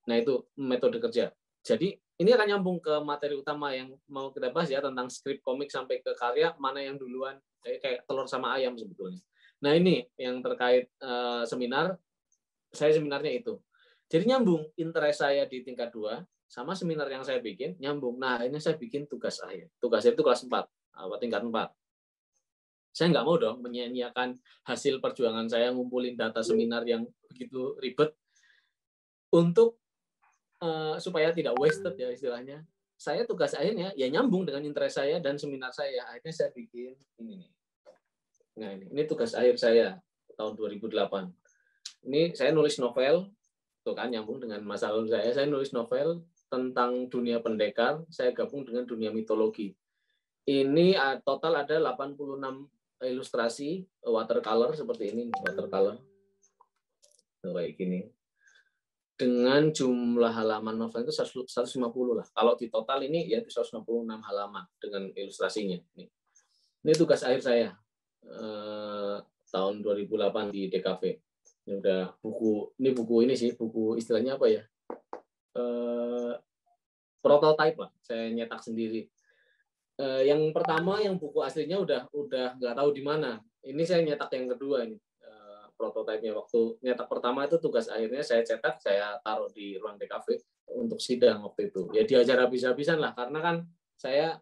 Nah, itu metode kerja. Jadi ini akan nyambung ke materi utama yang mau kita bahas ya, tentang skrip komik sampai ke karya, mana yang duluan, kayak telur sama ayam sebetulnya. Nah, ini yang terkait seminar, saya seminarnya itu. Jadi nyambung interest saya di tingkat 2 sama seminar yang saya bikin, nyambung. Nah, ini saya bikin tugas akhir. Tugas akhir itu kelas 4, tingkat 4. Saya nggak mau dong menyia-nyiakan hasil perjuangan saya ngumpulin data seminar yang begitu ribet untuk supaya tidak wasted ya istilahnya. Saya tugas akhirnya ya nyambung dengan interest saya dan seminar saya. Akhirnya saya bikin ini nih. Nah, ini tugas akhir saya tahun 2008. Ini saya nulis novel, tuh kan nyambung dengan masa lalu saya. Saya nulis novel tentang dunia pendekar, saya gabung dengan dunia mitologi. Ini total ada 86 ilustrasi watercolor seperti ini, watercolor. Kayak gini. Dengan jumlah halaman novel itu 150 lah. Kalau di total ini ya 166 halaman dengan ilustrasinya. Ini tugas akhir saya tahun 2008 di DKV. Ini udah buku ini sih, buku istilahnya apa ya? Prototype lah. Saya nyetak sendiri. Yang pertama, yang buku aslinya udah nggak tahu di mana. Ini saya nyetak yang kedua ini. Prototipenya. Waktu nyetak pertama itu tugas akhirnya saya cetak, saya taruh di ruang DKV untuk sidang waktu itu. Ya diajar habis-habisan lah, karena kan saya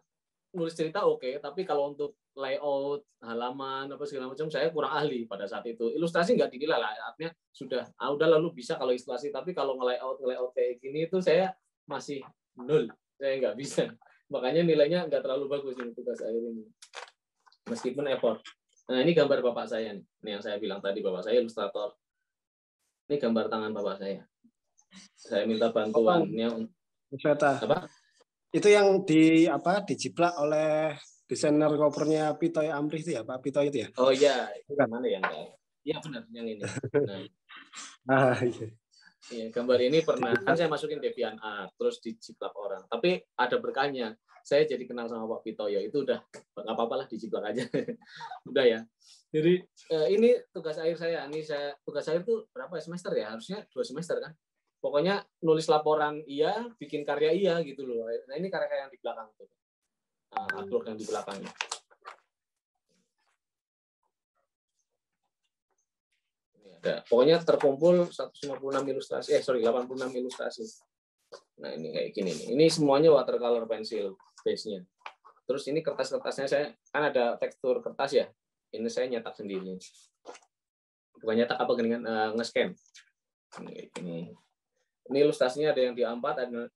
nulis cerita oke, tapi kalau untuk layout halaman apa segala macam saya kurang ahli pada saat itu. Ilustrasi nggak dinilai lah, artinya sudah udah lalu bisa kalau ilustrasi, tapi kalau nge-layout kayak gini itu saya masih nol, saya nggak bisa. Makanya nilainya nggak terlalu bagus ini tugas akhir ini, meskipun effort. Nah, ini gambar bapak saya nih. Ini yang saya bilang tadi, bapak saya ilustrator. Ini gambar tangan bapak saya. Saya minta bantuannya. Apa? Itu yang dijiplak oleh desainer covernya Pitoy Amrih itu ya, Pak Pitoy itu ya? Oh iya, mana yang enggak? Iya benar, yang ini. Nah. Iya, gambar ini pernah kan saya masukin DeviantArt, terus dijiplak orang. Tapi ada berkahnya. Saya jadi kenal sama Pak Pitoyo, itu udah nggak apa-apa lah, dijiplak aja. Udah ya. Jadi ini tugas akhir saya. Tugas akhir tuh berapa semester ya? Harusnya 2 semester kan. Pokoknya nulis laporan iya, bikin karya iya gitu loh. Nah, ini karya-karya yang di belakang tuh. Artwork yang di belakangnya. Ini ada. Pokoknya terkumpul 86 ilustrasi. 86 ilustrasi. Nah, ini kayak gini nih. Ini semuanya watercolor pensil base-nya. Terus ini kertas-kertasnya saya kan ada tekstur kertas ya. Ini saya nyetak sendiri. Bukan nyetak apa dengan nge-scan. Ini ilustrasinya ada yang di A4,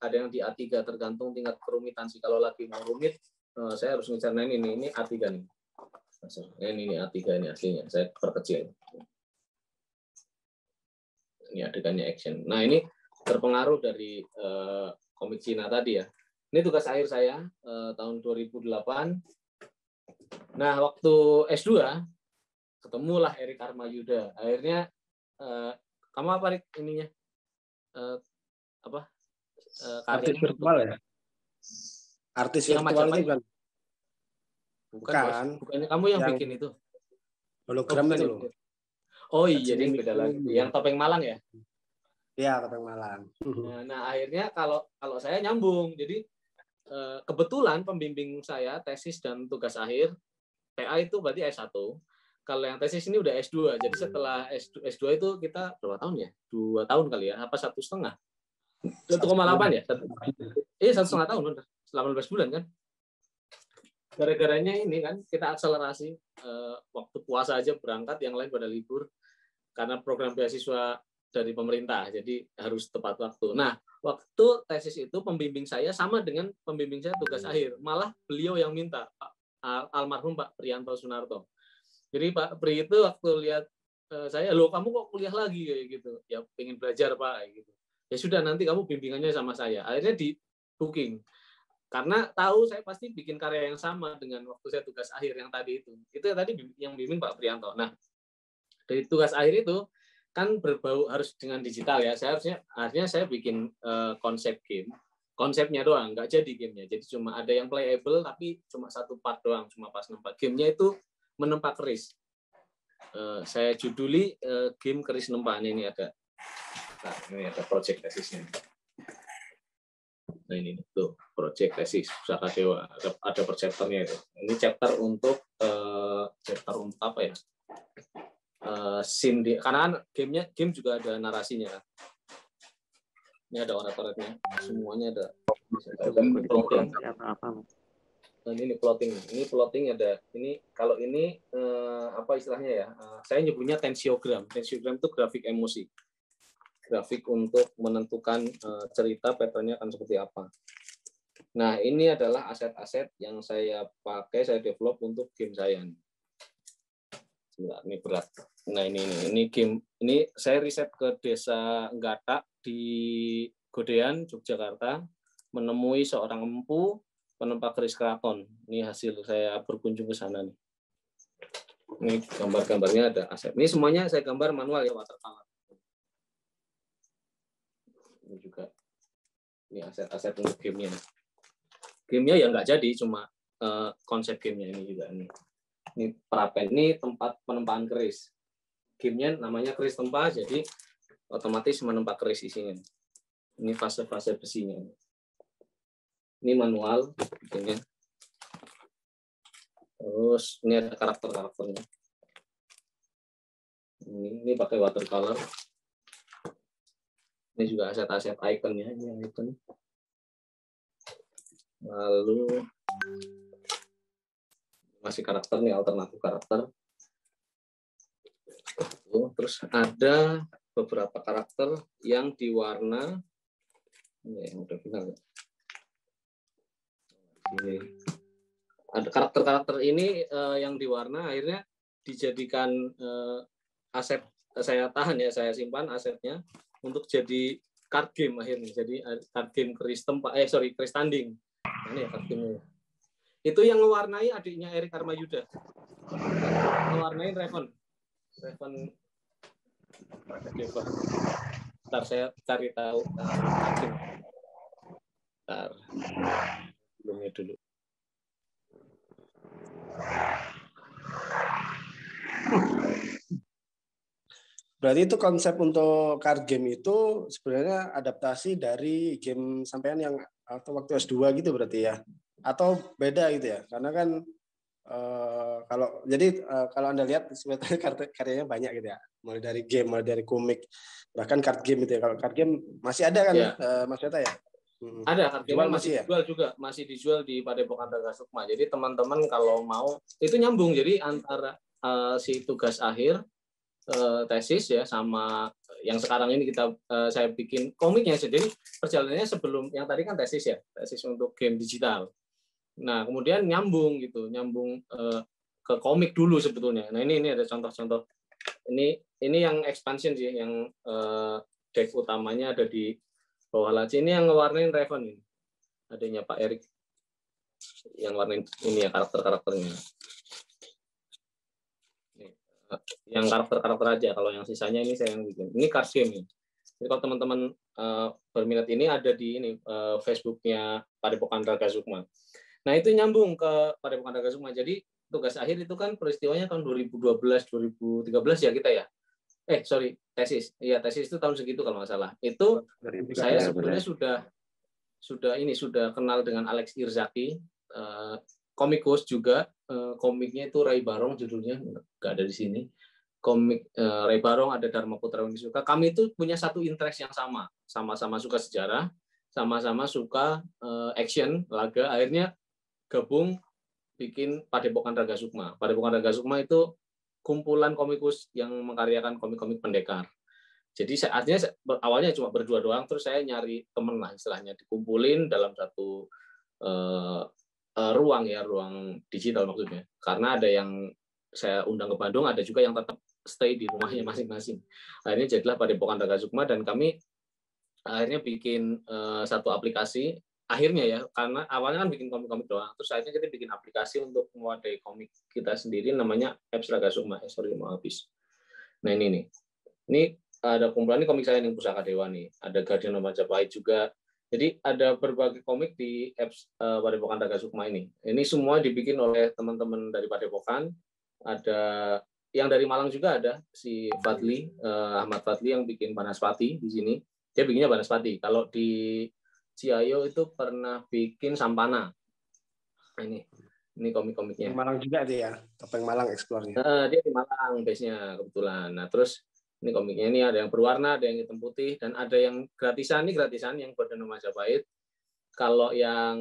ada yang di A3 tergantung tingkat kerumitan sih. Kalau lagi mau rumit, saya harus ngejar ini A3 nih. Ini A3 ini aslinya. Saya perkecil. Ini adegannya action. Nah, ini terpengaruh dari komik Cina tadi ya. Ini tugas akhir saya tahun 2008. Nah, waktu S2 ketemulah Erik Armayuda. Akhirnya kamu apa Rik ininya? Artis virtual ya? Artis yang virtual itu kan? Bukan kamu yang bikin itu. Hologram itu loh. Oh iya, ini beda lagi. Yang topeng Malang ya? Iya, topeng Malang. Nah, akhirnya kalau saya nyambung. Jadi kebetulan pembimbing saya tesis dan tugas akhir TA itu berarti S1. Kalau yang tesis ini udah S2. Jadi setelah S2 itu kita berapa tahun ya? 2 tahun kali ya? Apa 1,5? 1,8 ya? Iya, 1,5 tahun benar. 18 bulan kan? Gara-garanya ini kan kita akselerasi waktu puasa aja berangkat, yang lain pada libur karena program beasiswa dari pemerintah, jadi harus tepat waktu. Nah, waktu tesis itu pembimbing saya sama dengan pembimbing saya tugas akhir, malah beliau yang minta, almarhum Pak Priyanto Sunarto. Jadi Pak Pri itu waktu lihat saya, loh kamu kok kuliah lagi kayak gitu, ya pengen belajar Pak kayak gitu. Ya sudah, nanti kamu bimbingannya sama saya. Akhirnya di booking. karena tahu saya pasti bikin karya yang sama dengan waktu saya tugas akhir yang tadi itu yang tadi yang bimbing Pak Prianto. Nah, dari tugas akhir itu kan berbau harus dengan digital ya. Akhirnya saya bikin konsep game, konsepnya doang, nggak jadi gamenya. Jadi cuma ada yang playable tapi cuma satu part doang, cuma pas nempak. Gamenya itu menempa keris. Saya juduli game keris nempa. Ini ada project tesisnya. Nah ini tuh project tesis Pusaka Dewa, ada per chapternya itu. Ini chapter untuk apa ya? Scene karena game juga ada narasinya. Ini ada oratornya, semuanya ada. Dan ini plotting ada. Ini kalau ini apa istilahnya ya? Saya nyebutnya tensiogram. Tensiogram itu grafik emosi. Grafik untuk menentukan cerita pattern-nya akan seperti apa. Nah, ini adalah aset-aset yang saya pakai, saya develop untuk game saya. Sebentar, ini berat. Nah, ini game. Ini saya riset ke desa Nggatak di Godean, Yogyakarta, menemui seorang empu penempa keris keraton. Ini hasil saya berkunjung ke sana nih. Ini gambar-gambarnya ada aset. Ini semuanya saya gambar manual ya, watercolor. Ini juga ini aset-aset untuk gamenya. Gamenya ya nggak jadi, cuma konsep gamenya ini juga nih. Ini perapen, ini tempat penempaan keris. Gamenya namanya keris tempa, jadi otomatis menempa keris isinya. Ini fase-fase besinya. Ini manual bikinnya. Terus ini ada karakter-karakternya. Ini pakai watercolor. Ini juga aset-aset ikonnya, ini icon. Lalu masih karakter nih, alternatif karakter. Terus ada beberapa karakter yang diwarna. Ini yang udah final. Ini ada karakter-karakter ini yang diwarna akhirnya dijadikan aset, saya tahan ya, saya simpan asetnya untuk jadi card game akhirnya. Jadi card game keris tempa, keris tanding. Ini ya card game. Itu yang mewarnai adiknya Erik Armayuda. Mewarnai Raven. Ntar saya cari tahu. Ntar. Belumnya dulu. Berarti itu konsep untuk card game itu sebenarnya adaptasi dari game sampean yang atau waktu S2 gitu berarti ya? Atau beda gitu ya? Karena kan kalau Anda lihat sebetulnya karyanya banyak gitu ya. Mulai dari game, mulai dari komik, bahkan card game gitu ya. Kalau card game masih ada kan ya. Mas Yota ya? Ada, card game masih ya? dijual juga, masih dijual di Padepokan Raga Sukma. Jadi teman-teman kalau mau itu nyambung, jadi antara si tugas akhir tesis ya sama yang sekarang ini saya bikin komiknya. Jadi perjalanannya sebelum yang tadi kan tesis ya, tesis untuk game digital. Nah kemudian nyambung ke komik dulu sebetulnya. Nah ini ada contoh-contoh. Ini yang expansion sih, yang deck utamanya ada di bawah laci. Ini yang ngewarnain Raven ini, adanya Pak Erik yang warnain ini ya karakter-karakternya. Yang karakter-karakter aja, kalau yang sisanya ini saya yang bikin. Ini card game nih. Jadi kalau teman-teman berminat ini ada di ini Facebooknya Padepokan Raga Sukma. Nah itu nyambung ke Padepokan Raga Sukma. Jadi tugas akhir itu kan peristiwanya tahun 2012, 2013 ya kita ya. Tesis. Iya tesis itu tahun segitu kalau nggak salah. Itu saya sebetulnya sudah kenal dengan Alex Irzaki, komikus juga. Komiknya itu Ray Barong judulnya, nggak ada di sini. Komik Ray Barong, ada Dharma Putra Wingisuka. Kami itu punya satu interest yang sama-sama suka sejarah, sama-sama suka action, laga. Akhirnya gabung bikin Padepokan Raga Sukma. Padepokan Raga Sukma itu kumpulan komikus yang mengkaryakan komik-komik pendekar. Jadi artinya awalnya cuma berdua doang, terus saya nyari temen lah istilahnya, dikumpulin dalam satu ruang digital maksudnya. Karena ada yang saya undang ke Bandung, ada juga yang tetap stay di rumahnya masing-masing. Akhirnya jadilah Padepokan Raga Sukma, dan kami akhirnya bikin satu aplikasi akhirnya ya, karena awalnya kan bikin komik-komik doang, terus akhirnya kita bikin aplikasi untuk mewadai komik kita sendiri, namanya Apps Raga Sukma. Sorry, mau habis. Nah ini nih, ini ada kumpulan, ini komik saya yang Pusaka Dewa nih, ada Guardian of Majapahit juga. Jadi ada berbagai komik di apps Padepokan Raga Sukma ini. Ini semua dibikin oleh teman-teman dari Padepokan. Ada yang dari Malang juga, ada si Fadli, Ahmad Fadli yang bikin Banaspati di sini. Dia bikinnya Banaspati. Kalau di Ciayo itu pernah bikin Sampana. Nah, ini komik-komiknya. Di Malang juga dia, Topeng Malang Explore-nya. Dia di Malang base-nya kebetulan. Nah, terus ini komiknya ini ada yang berwarna, ada yang hitam putih, dan ada yang gratisan. Ini gratisan yang Guardian of Majapahit. Kalau yang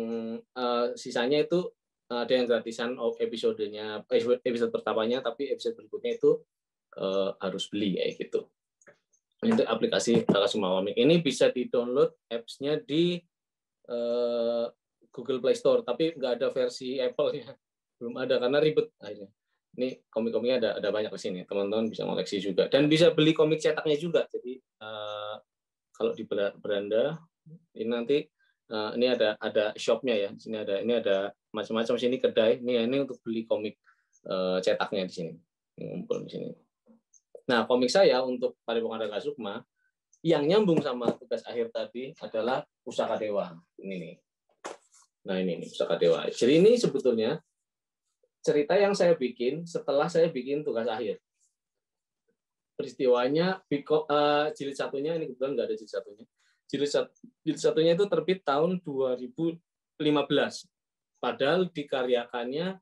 sisanya itu ada yang gratisan episodenya, episode pertamanya, tapi episode berikutnya itu harus beli kayak gitu. Ini aplikasi Raga Sukma Komik. Ini bisa di-download apps-nya di Google Play Store, tapi nggak ada versi Apple-nya. Belum ada karena ribet akhirnya. Ini komik-komiknya ada banyak di sini. Teman-teman bisa koleksi juga dan bisa beli komik cetaknya juga. Jadi kalau di beranda ini nanti ini ada shop-nya ya. Di sini ada macam-macam sini kedai. Ini untuk beli komik cetaknya di sini. Ngumpul di sini. Nah, komik saya untuk Padepokan Raga Sukma yang nyambung sama tugas akhir tadi adalah Pusaka Dewa. Ini nih. Nah, ini nih Pusaka Dewa. Jadi ini sebetulnya cerita yang saya bikin setelah saya bikin tugas akhir. Peristiwanya jilid satunya, ini kebetulan nggak ada jilid satunya. Jilid satunya itu terbit tahun 2015. Padahal dikaryakannya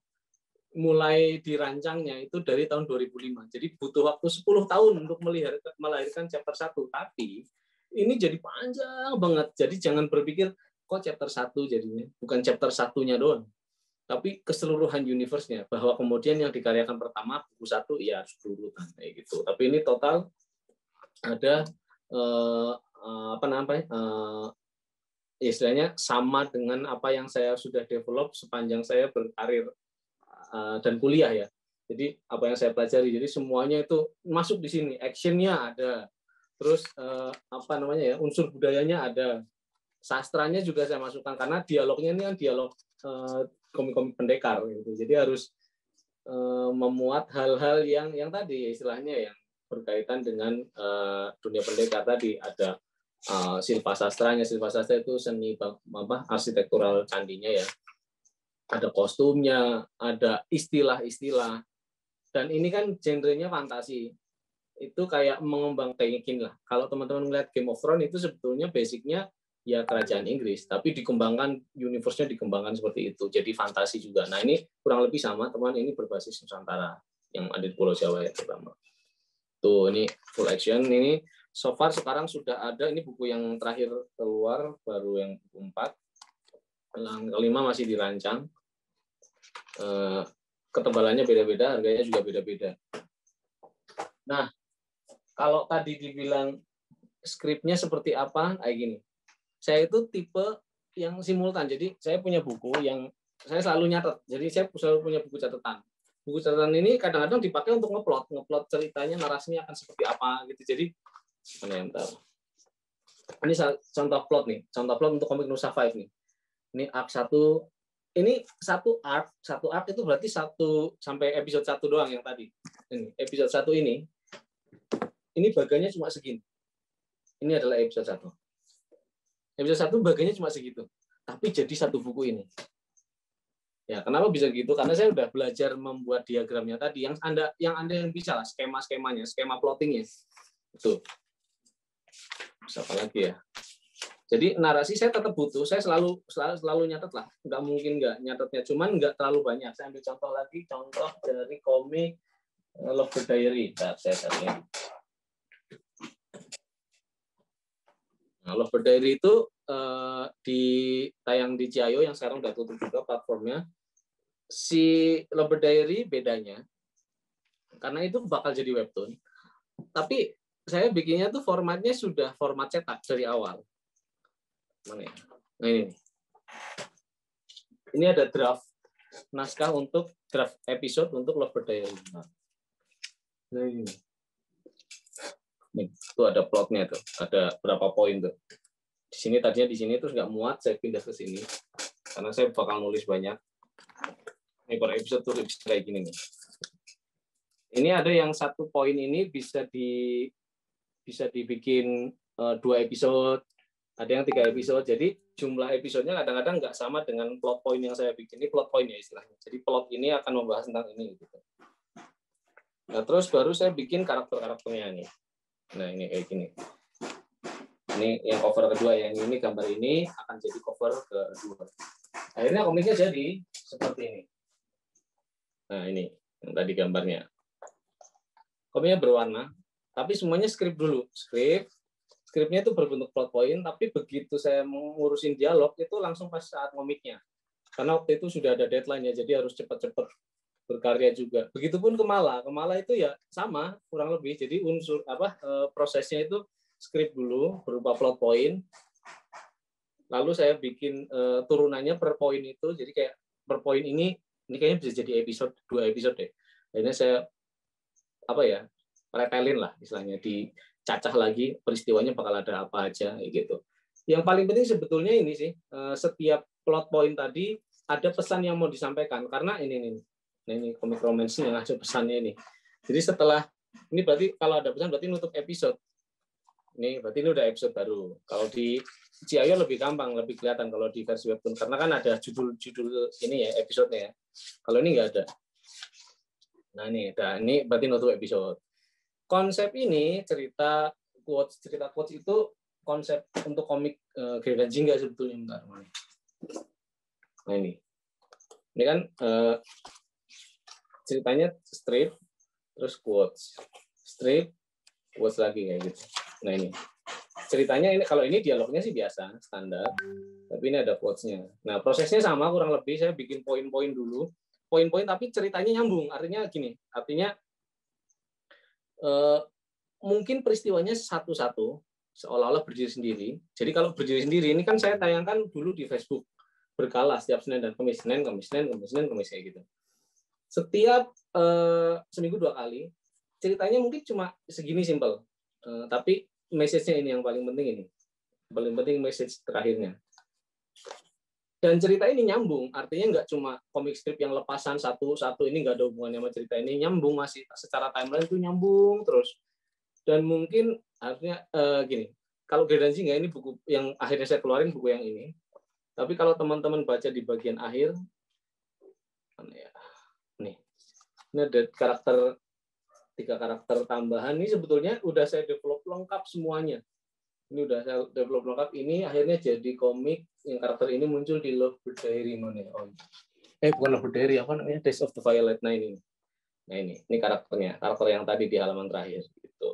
mulai dirancangnya itu dari tahun 2005. Jadi butuh waktu 10 tahun untuk melahirkan chapter 1. Tapi ini jadi panjang banget. Jadi jangan berpikir kok chapter 1 jadinya. Bukan chapter satunya doang. Tapi keseluruhan universe-nya, bahwa kemudian yang dikaryakan pertama buku 1 ya harus berurutan kayak gitu. Tapi ini total ada istilahnya sama dengan apa yang saya sudah develop sepanjang saya berkarir dan kuliah ya. Jadi apa yang saya pelajari, jadi semuanya itu masuk di sini. Action-nya ada, terus unsur budayanya ada, sastranya juga saya masukkan karena dialognya ini kan dialog komik-komik pendekar gitu. Jadi harus memuat hal-hal yang tadi istilahnya yang berkaitan dengan dunia pendekar tadi. Ada silpa sastranya. Silpa sastra itu seni arsitektural candinya ya. Ada kostumnya, ada istilah-istilah. Dan ini kan genrenya fantasi. Itu kayak mengembang thinking lah. Kalau teman-teman melihat Game of Thrones itu sebetulnya basicnya ya kerajaan Inggris, tapi dikembangkan, universe-nya dikembangkan seperti itu, jadi fantasi juga. Nah ini kurang lebih sama, teman, ini berbasis Nusantara, yang ada di Pulau Jawa ya terutama. Tuh, ini full action, ini so far sekarang sudah ada, ini buku yang terakhir keluar, baru yang buku 4, yang kelima masih dirancang, ketebalannya beda-beda, harganya juga beda-beda. Nah, kalau tadi dibilang skripnya seperti apa, kayak gini. Saya itu tipe yang simultan. Jadi saya punya buku yang saya selalu nyatet. Jadi saya selalu punya buku catatan. Buku catatan ini kadang-kadang dipakai untuk ngeplot ceritanya, narasinya akan seperti apa gitu. Jadi mana yang tahu? Ini contoh plot nih. Contoh plot untuk komik Nusa 5 nih. Ini arc 1. Ini satu arc itu berarti 1 sampai episode 1 doang yang tadi. Ini episode 1 ini bagiannya cuma segini. Ini adalah episode 1. Episode 1 bagiannya cuma segitu, tapi jadi satu buku ini. Ya, kenapa bisa gitu? Karena saya udah belajar membuat diagramnya tadi, yang anda yang bisa lah, skema-skemanya, skema plottingnya. Itu. Bisa apa lagi ya? Jadi narasi saya tetap butuh, saya selalu nyatet lah, nggak mungkin nggak nyatetnya, cuman nggak terlalu banyak. Saya ambil contoh dari komik Lovebird Diary. Saya cari. Nah, Lovebird Diary itu tayang di Ciayo yang sekarang udah tutup juga platformnya. Si Lovebird Diary bedanya, karena itu bakal jadi webtoon, tapi saya bikinnya tuh formatnya sudah format cetak dari awal. Mana ya? Nah ini. Ini ada draft naskah untuk draft episode untuk Lovebird Diary. Nah ini. Nih, itu ada plotnya tuh, ada berapa poin tuh. di sini terus nggak muat, saya pindah ke sini karena saya bakal nulis banyak. Ini per episode tuh bisa kayak gini nih. Ini ada yang 1 poin ini bisa dibikin 2 episode, ada yang 3 episode. Jadi jumlah episodenya kadang-kadang nggak sama dengan plot point yang saya bikin. Ini plot point ya istilahnya. Jadi plot ini akan membahas tentang ini. Gitu. Nah terus baru saya bikin karakter-karakternya nih. Nah ini kayak gini. Ini yang cover kedua, yang ini gambar ini akan jadi cover kedua. Akhirnya komiknya jadi seperti ini. Nah ini yang tadi gambarnya. Komiknya berwarna, tapi semuanya skrip dulu. Skripnya itu berbentuk plot point, tapi begitu saya mengurusin dialog itu langsung pas saat komiknya. Karena waktu itu sudah ada deadline ya, jadi harus cepat-cepat berkarya juga. Begitupun Kemala itu ya sama kurang lebih. Jadi unsur prosesnya itu skrip dulu berupa plot point. Lalu saya bikin turunannya per poin itu. Jadi kayak per poin ini kayaknya bisa jadi 2 episode deh. Akhirnya saya retelin lah istilahnya, dicacah lagi peristiwanya bakal ada apa aja gitu. Yang paling penting sebetulnya ini sih, setiap plot point tadi ada pesan yang mau disampaikan, karena ini komik romance yang ada pesannya ini. Jadi setelah ini berarti kalau ada pesan berarti nutup episode. Ini berarti ini udah episode baru. Kalau di Ciayo lebih gampang, lebih kelihatan kalau di versi webtoon karena kan ada judul ini ya episodenya ya. Kalau ini nggak ada. Nah ini berarti nutup episode. Konsep ini cerita quotes itu konsep untuk komik Gridhan Jingga sebetulnya. Bentar. Nah ini kan ceritanya strip terus quotes, strip quotes lagi kayak gitu. Nah ini ceritanya, ini kalau ini dialognya sih biasa standar, tapi ini ada quotes-nya. Nah prosesnya sama kurang lebih, saya bikin poin-poin dulu, poin-poin tapi ceritanya nyambung. Artinya gini, mungkin peristiwanya satu-satu seolah-olah berdiri sendiri. Jadi kalau berdiri sendiri ini kan saya tayangkan dulu di Facebook berkala setiap Senin dan Kamis, Senin kayak gitu. Setiap seminggu 2 kali. Ceritanya mungkin cuma segini simpel, tapi message-nya ini yang paling penting ini. Paling penting message terakhirnya. Dan cerita ini nyambung, artinya nggak cuma komik strip yang lepasan satu-satu, ini nggak ada hubungannya sama cerita ini, nyambung masih secara timeline itu nyambung terus. Dan mungkin artinya gini, kalau Gridhan Jingga ini buku yang akhirnya saya keluarin, buku yang ini. Tapi kalau teman-teman baca di bagian akhir, ini ada 3 karakter tambahan, ini sebetulnya udah saya develop lengkap semuanya. Ini udah saya develop lengkap, ini akhirnya jadi komik yang karakter ini muncul di Lovebird Diary mana ya? Bukan Lovebird Diary, apa namanya? Days of the Violet. Nah ini karakternya, karakter yang tadi di halaman terakhir gitu.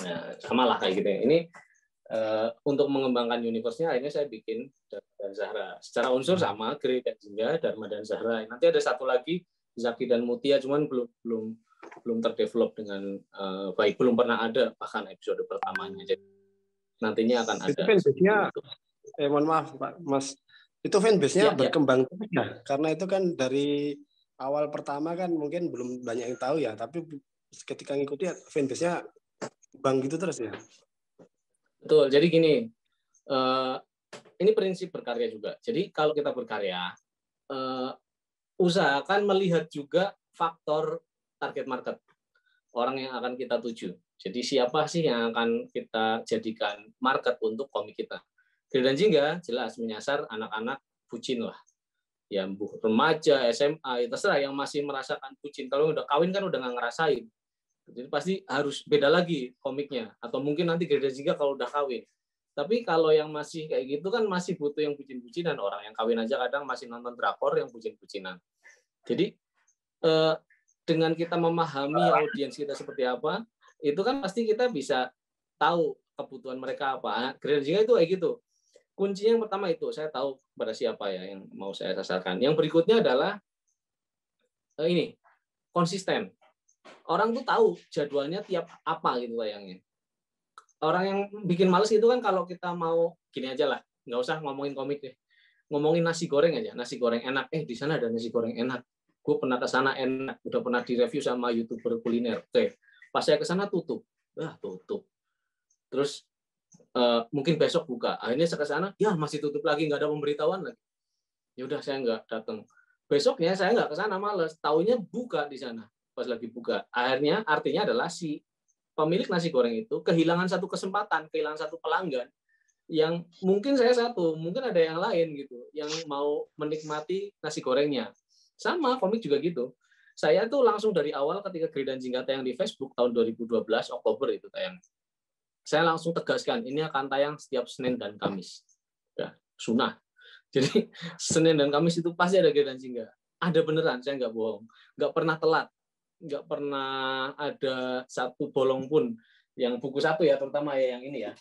Nah, sama lah kayak gitu ya. Ini untuk mengembangkan universe-nya akhirnya saya bikin Dharma dan Zahra. Secara unsur sama, Gridhan Jingga, Dharma dan Zahra. Nanti ada satu lagi Zaki dan Mutia, cuman belum terdevelop dengan baik, belum pernah ada bahkan episode pertamanya. Jadi nantinya akan ada. Itu fanbase-nya, mohon maaf Pak, Mas. Itu fanbase-nya berkembang terus ya, karena itu kan dari awal pertama kan mungkin belum banyak yang tahu ya, tapi ketika ngikuti fanbase-nya bang gitu terus ya. Betul. Jadi gini, ini prinsip berkarya juga. Jadi kalau kita berkarya, usahakan melihat juga faktor target market, orang yang akan kita tuju. Jadi siapa sih yang akan kita jadikan market untuk komik kita? Gridhan Jingga jelas menyasar anak-anak bucin lah, ya remaja, SMA, terserah yang masih merasakan bucin. Kalau udah kawin kan udah nggak ngerasain. Jadi pasti harus beda lagi komiknya. Atau mungkin nanti Gridhan Jingga kalau udah kawin. Tapi kalau yang masih kayak gitu kan masih butuh yang bucin-bucinan. Orang yang kawin aja kadang masih nonton drakor yang bucin-bucinan. Jadi dengan kita memahami audiens kita seperti apa, itu kan pasti kita bisa tahu kebutuhan mereka apa. Gridhan Jingga itu kayak gitu. Kuncinya yang pertama itu, saya tahu pada siapa ya yang mau saya sasarkan. Yang berikutnya adalah ini, konsisten. Orang tuh tahu jadwalnya tiap apa gitu tayangnya. Orang yang bikin males itu kan kalau kita mau gini aja lah, nggak usah ngomongin komik deh. Ngomongin nasi goreng aja, nasi goreng enak. Di sana ada nasi goreng enak. Gue pernah ke sana enak, udah pernah direview sama YouTuber kuliner. Oke, pas saya ke sana tutup. Tutup. Terus mungkin besok buka. Akhirnya saya ke sana, ya masih tutup lagi, nggak ada pemberitahuan lagi. Ya udah saya nggak datang. Besoknya saya nggak ke sana, males. Taunya buka di sana pas lagi buka. Akhirnya artinya adalah si pemilik nasi goreng itu kehilangan satu kesempatan, kehilangan satu pelanggan yang mungkin saya satu, mungkin ada yang lain gitu, yang mau menikmati nasi gorengnya. Sama komik juga gitu. Saya tuh langsung dari awal ketika Gri dan Jingga tayang di Facebook tahun 2012 Oktober itu tayang. Saya langsung tegaskan ini akan tayang setiap Senin dan Kamis. Ya, sunnah. Jadi Senin dan Kamis itu pasti ada Gri dan Jingga. Ada beneran, saya nggak bohong. Nggak pernah telat. Nggak pernah ada satu bolong pun. Yang buku satu ya, terutama ya yang ini ya.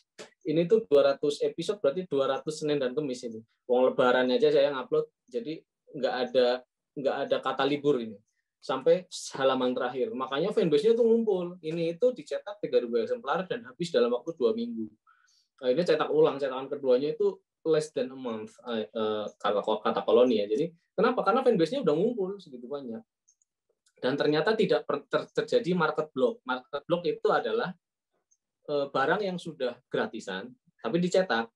Ini tuh 200 episode, berarti 200 Senin dan Kamis ini. Wong lebaran aja saya ngupload, jadi nggak ada kata libur ini. Sampai halaman terakhir. Makanya fanbase-nya tuh ngumpul. Ini itu dicetak 3.000 eksemplar dan habis dalam waktu 2 minggu. Akhirnya cetak ulang, cetakan keduanya itu less than a month, kata koloni ya. Jadi kenapa? Karena fanbase-nya udah ngumpul segitu banyak. Dan ternyata tidak terjadi market block. Market block itu adalah barang yang sudah gratisan, tapi dicetak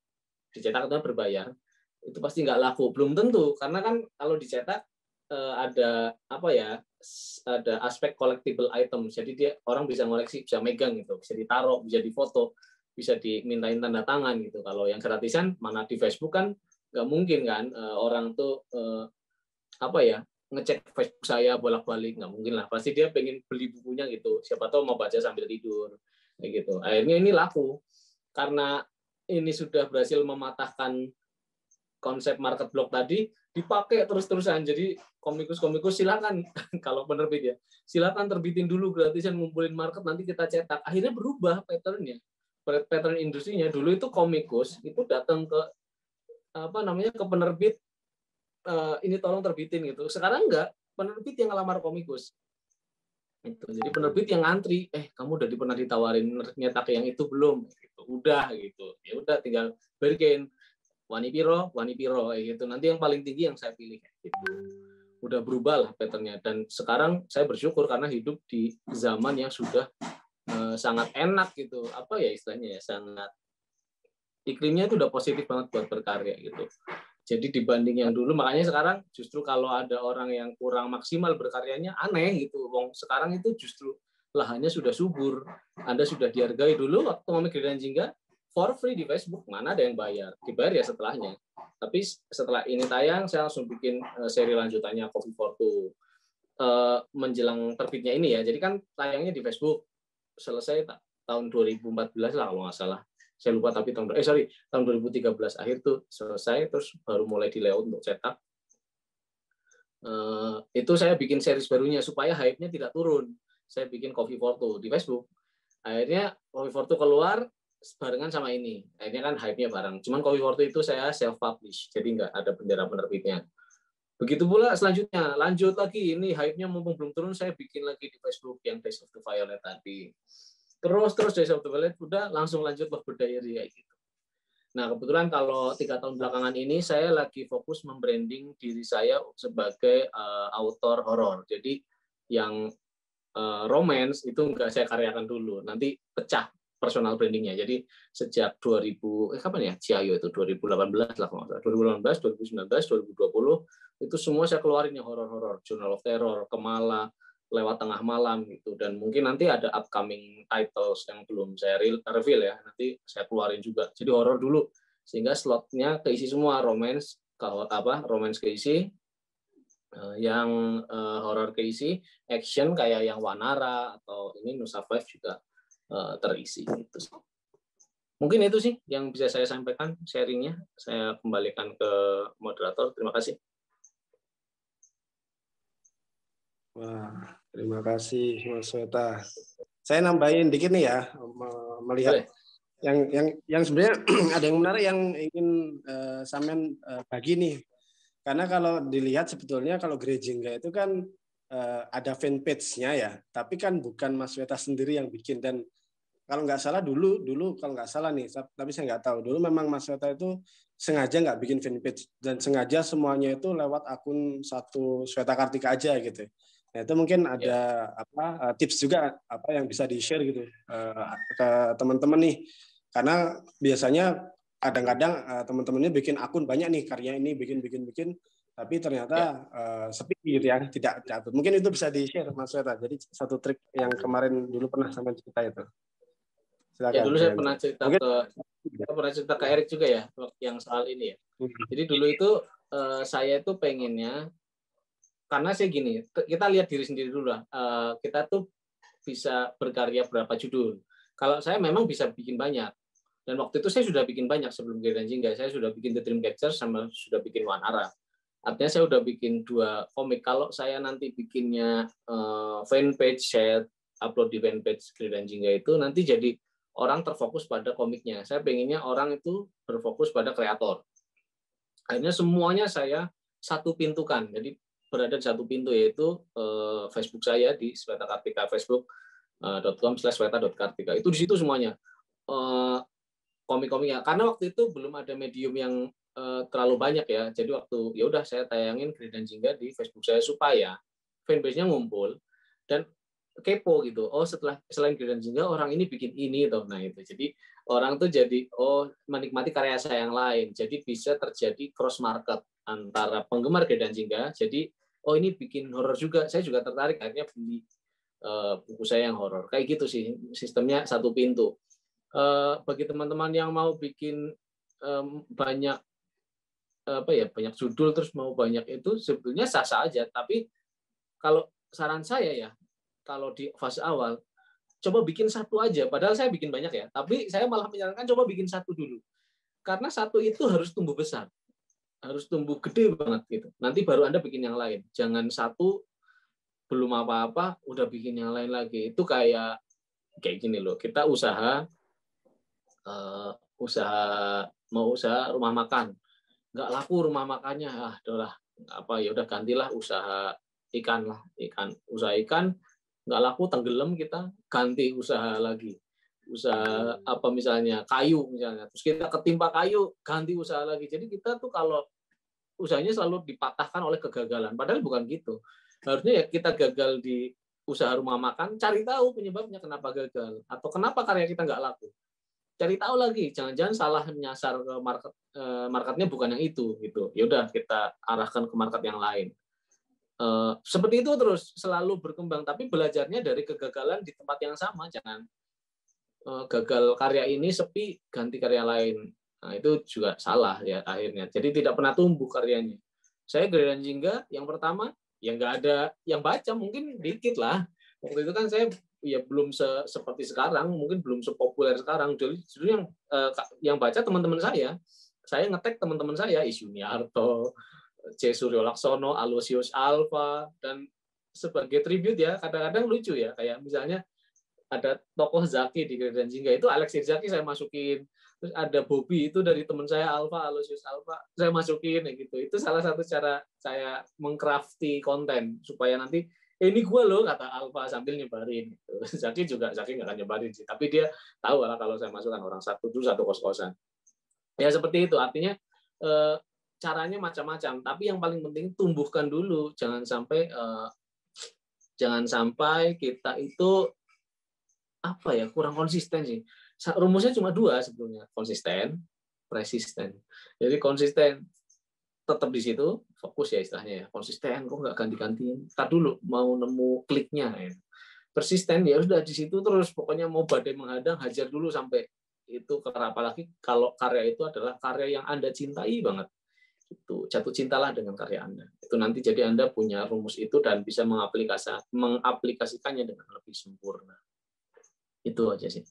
itu berbayar, itu pasti nggak laku. Belum tentu, karena kan kalau dicetak ada apa ya? Ada aspek collectible item. Jadi dia orang bisa ngoleksi, bisa megang gitu, bisa ditaruh, bisa difoto, bisa dimintain tanda tangan gitu. Kalau yang gratisan mana di Facebook kan nggak mungkin kan orang tuh apa ya ngecek Facebook saya bolak-balik, nggak mungkin lah. Pasti dia pengen beli bukunya gitu. Siapa tahu mau baca sambil tidur kayak gitu. Akhirnya ini laku karena ini sudah berhasil mematahkan konsep market block tadi, dipakai terus-terusan. Jadi komikus silakan kalau penerbit ya, silakan terbitin dulu gratisan, ngumpulin market, nanti kita cetak. Akhirnya berubah patternnya, pattern industrinya. Dulu itu komikus itu datang ke ke penerbit, ini tolong terbitin gitu. Sekarang enggak, penerbit yang ngelamar komikus. Itu. Jadi penerbit yang ngantri, kamu udah pernah ditawarin nyetak yang itu belum? Gitu. Udah gitu. Ya udah tinggal berikan wani piro gitu. Nanti yang paling tinggi yang saya pilih gitu. Udah berubah lah patternnya, dan sekarang saya bersyukur karena hidup di zaman yang sudah sangat enak gitu. Apa ya istilahnya ya, sangat iklimnya itu udah positif banget buat berkarya gitu. Jadi dibanding yang dulu, makanya sekarang justru kalau ada orang yang kurang maksimal berkaryanya aneh gitu. Wong sekarang itu justru lahannya sudah subur. Anda sudah dihargai. Dulu waktu komik Gri dan Jingga for free di Facebook, mana ada yang bayar? Dibayar ya setelahnya. Tapi setelah ini tayang, saya langsung bikin seri lanjutannya Coffee for Two. Menjelang terbitnya ini ya. Jadi kan tayangnya di Facebook selesai tahun 2014 lah kalau nggak salah. Saya lupa, tapi tahun 2013 akhir tuh selesai, terus baru mulai di layout untuk cetak. Itu saya bikin series barunya supaya hype-nya tidak turun. Saya bikin Coffee for Two di Facebook. Akhirnya Coffee for Two keluar barengan sama ini. Akhirnya kan hype-nya bareng. Cuman Coffee for Two itu saya self-publish, jadi nggak ada bendera penerbitnya. Begitu pula selanjutnya, lanjut lagi. Ini hype-nya mumpung belum turun, saya bikin lagi di Facebook yang Days of the Violet tadi. Terus Days of the Violet udah langsung lanjut Love Bird Diary kayak gitu. Nah kebetulan kalau 3 tahun belakangan ini saya lagi fokus membranding diri saya sebagai author horor. Jadi yang romance itu nggak saya karyakan dulu, nanti pecah personal brandingnya. Jadi sejak 2000 kapan ya Ciayo itu 2018 lah kalau nggak salah, 2018, 2019, 2020 itu semua saya keluarin yang horor-horor, Journal of Terror, Kemala, Lewat Tengah Malam gitu, dan mungkin nanti ada upcoming titles yang belum saya reveal ya, nanti saya keluarin juga. Jadi horor dulu sehingga slotnya keisi semua, romance romance keisi, yang horor keisi, action kayak yang Wanara atau ini Nusa Five juga terisi gitu. Mungkin itu sih yang bisa saya sampaikan sharingnya. Saya kembalikan ke moderator. Terima kasih. Wah, terima kasih Mas Weta. Saya nambahin dikit nih ya, melihat yang sebenarnya ada yang menarik yang ingin sampean bagi nih. Karena kalau dilihat sebetulnya kalau Gri Jingga itu kan ada fanpage-nya ya, tapi kan bukan Mas Weta sendiri yang bikin. Dan kalau nggak salah dulu kalau nggak salah nih, tapi saya nggak tahu, dulu memang Mas Weta itu sengaja nggak bikin fanpage dan sengaja semuanya itu lewat akun satu Sweta Kartika aja gitu. Nah, itu mungkin ada tips juga yang bisa di-share gitu ke teman-teman nih. Karena biasanya kadang-kadang teman-temannya bikin akun banyak nih, karya ini bikin, tapi ternyata sepi gitu ya, tidak upload. Mungkin itu bisa di-share Mas Weta. Jadi satu trik yang kemarin dulu pernah sampai cerita itu. Silakan. Ya dulu saya pernah cerita ke Erik juga ya, yang soal ini ya. Jadi dulu itu saya itu pengennya, karena saya gini, kita lihat diri sendiri dulu lah. Kita tuh bisa berkarya berapa judul. Kalau saya memang bisa bikin banyak. Dan waktu itu saya sudah bikin banyak sebelum Geridan Jingga. Saya sudah bikin The Dreamcatcher sama sudah bikin One Ara. Artinya saya udah bikin 2 komik. Kalau saya nanti bikinnya fanpage, saya upload di fanpage Geridan Jingga itu, nanti jadi orang terfokus pada komiknya. Saya pengennya orang itu berfokus pada kreator. Akhirnya semuanya saya satu pintukan. Jadi berada di satu pintu, yaitu Facebook saya di Sweta Kartika, facebook.com/sweta.kartika. Itu di situ semuanya. Komik-komiknya, karena waktu itu belum ada medium yang terlalu banyak ya, jadi waktu ya udah saya tayangin Geridan Jingga di Facebook saya supaya fanbase-nya ngumpul dan kepo gitu. Oh, selain Geridan Jingga orang ini bikin ini toh. Nah itu jadi orang tuh jadi menikmati karya saya yang lain, jadi bisa terjadi cross market antara penggemar Geridan Jingga. Jadi ini bikin horor juga, saya juga tertarik, akhirnya beli buku saya yang horor. Kayak gitu sih sistemnya, satu pintu. Bagi teman-teman yang mau bikin banyak judul terus mau banyak itu sebetulnya sah-sah aja, tapi kalau saran saya ya, kalau di fase awal coba bikin satu aja, padahal saya bikin banyak ya, tapi saya malah menyarankan coba bikin satu dulu, karena satu itu harus tumbuh besar, harus tumbuh gede banget gitu, nanti baru Anda bikin yang lain. Jangan satu belum apa-apa udah bikin yang lain lagi. Itu kayak gini loh, kita usaha rumah makan, nggak laku rumah makannya, ya udah gantilah usaha ikan, usaha ikan nggak laku, tenggelam, kita ganti usaha lagi, usaha misalnya kayu misalnya, terus kita ketimpa kayu, ganti usaha lagi. Jadi kita tuh kalau usahanya selalu dipatahkan oleh kegagalan, padahal bukan gitu. Harusnya ya kita gagal di usaha rumah makan, cari tahu penyebabnya kenapa gagal atau kenapa karya kita nggak laku. Cari tahu lagi, jangan-jangan salah menyasar ke marketnya bukan yang itu gitu. Ya udah kita arahkan ke market yang lain. Seperti itu terus selalu berkembang, tapi belajarnya dari kegagalan di tempat yang sama. Jangan gagal karya ini sepi ganti karya lain. Nah, itu juga salah ya akhirnya. Jadi tidak pernah tumbuh karyanya. Saya Geridan Jingga yang pertama ya nggak ada yang baca, mungkin dikit lah. Waktu itu kan saya ya belum seperti sekarang, mungkin belum sepopuler sekarang. Jadi yang baca teman-teman saya ngetek teman-teman saya, Isyuniarto, C. Suryo Laksono, Aloysius Alfa, dan sebagai tribute ya, kadang-kadang lucu ya, kayak misalnya ada tokoh Zaki di Geridan Jingga, itu Alexis Zaki saya masukin, terus ada Bobby itu dari teman saya Aloysius Alfa, saya masukin gitu. Itu salah satu cara saya mengcrafty konten supaya nanti ini gue loh, kata Alfa sambil nyebarin. Zaki nggak akan nyebarin sih, tapi dia tahu lah kalau saya masukkan orang satu kos-kosan. Ya seperti itu, artinya caranya macam-macam, tapi yang paling penting tumbuhkan dulu, jangan sampai kita itu kurang konsisten sih. Rumusnya cuma 2 sebetulnya, konsisten, persisten. Jadi konsisten tetap di situ, fokus ya istilahnya ya, konsisten, kok nggak ganti-gantiin, tar dulu mau nemu kliknya ya. Persisten ya sudah di situ terus, pokoknya mau badai menghadang hajar dulu sampai itu kelar. Apalagi kalau karya itu adalah karya yang Anda cintai banget, itu jatuh cintalah dengan karya Anda. Itu nanti jadi Anda punya rumus itu dan bisa mengaplikasikannya dengan lebih sempurna. Itu aja sih.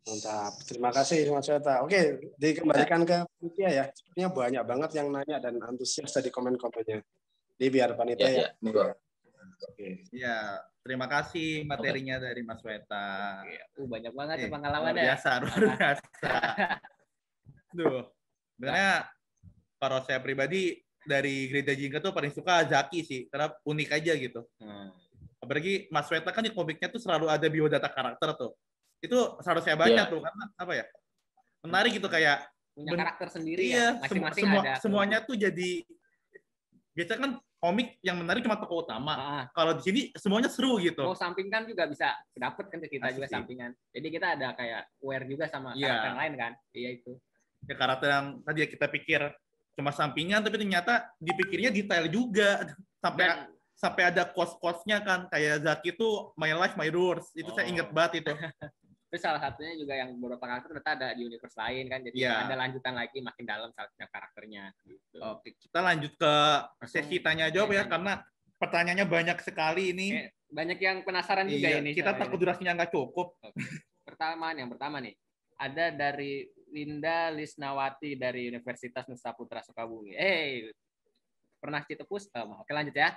Mantap, terima kasih Mas Weta. Oke, dikembalikan ke panitia ya. Sepertinya banyak banget yang nanya dan antusias tadi komen-komennya. Jadi biar panitia Oke. Ya, terima kasih materinya dari Mas Weta. Banyak banget pengalaman luar biasa. Sebenarnya kalau saya pribadi dari Geridan Jingga tuh paling suka Zaki sih, karena unik aja gitu. Apalagi Mas Weta kan di komiknya tuh selalu ada biodata karakter tuh. Itu selalu saya baca tuh, karena menarik gitu, kayak punya karakter sendiri ya. Masing-masing ada. Semuanya tuh jadi, biasanya kan komik yang menarik cuma tokoh utama. Ah. Kalau di sini semuanya seru gitu. Mau sampingkan juga bisa dapet kan ke kita juga Asli. sampingan. Jadi kita ada kayak aware juga sama Iya. karakter yang lain kan. Iya itu. Ya karakter yang tadi kita pikir cuma sampingan, tapi ternyata dipikirnya detail juga. Sampai ada cost-costnya kan. Kayak Zaki tuh My Life, My Rules. Itu saya inget banget itu. Terus salah satunya juga yang beberapa karakter ternyata ada di universe lain kan. Jadi Iya. ada lanjutan lagi makin dalam salah satu karakternya. Gitu. Oke, kita lanjut ke sesi tanya jawab ya, karena pertanyaannya banyak sekali ini. Banyak yang penasaran juga Iya, ini. kita takut durasinya nggak cukup. Yang pertama nih, ada dari Linda Lisnawati dari Universitas Nusa Putra Sukabumi. Pernah Citepus? Oke lanjut ya.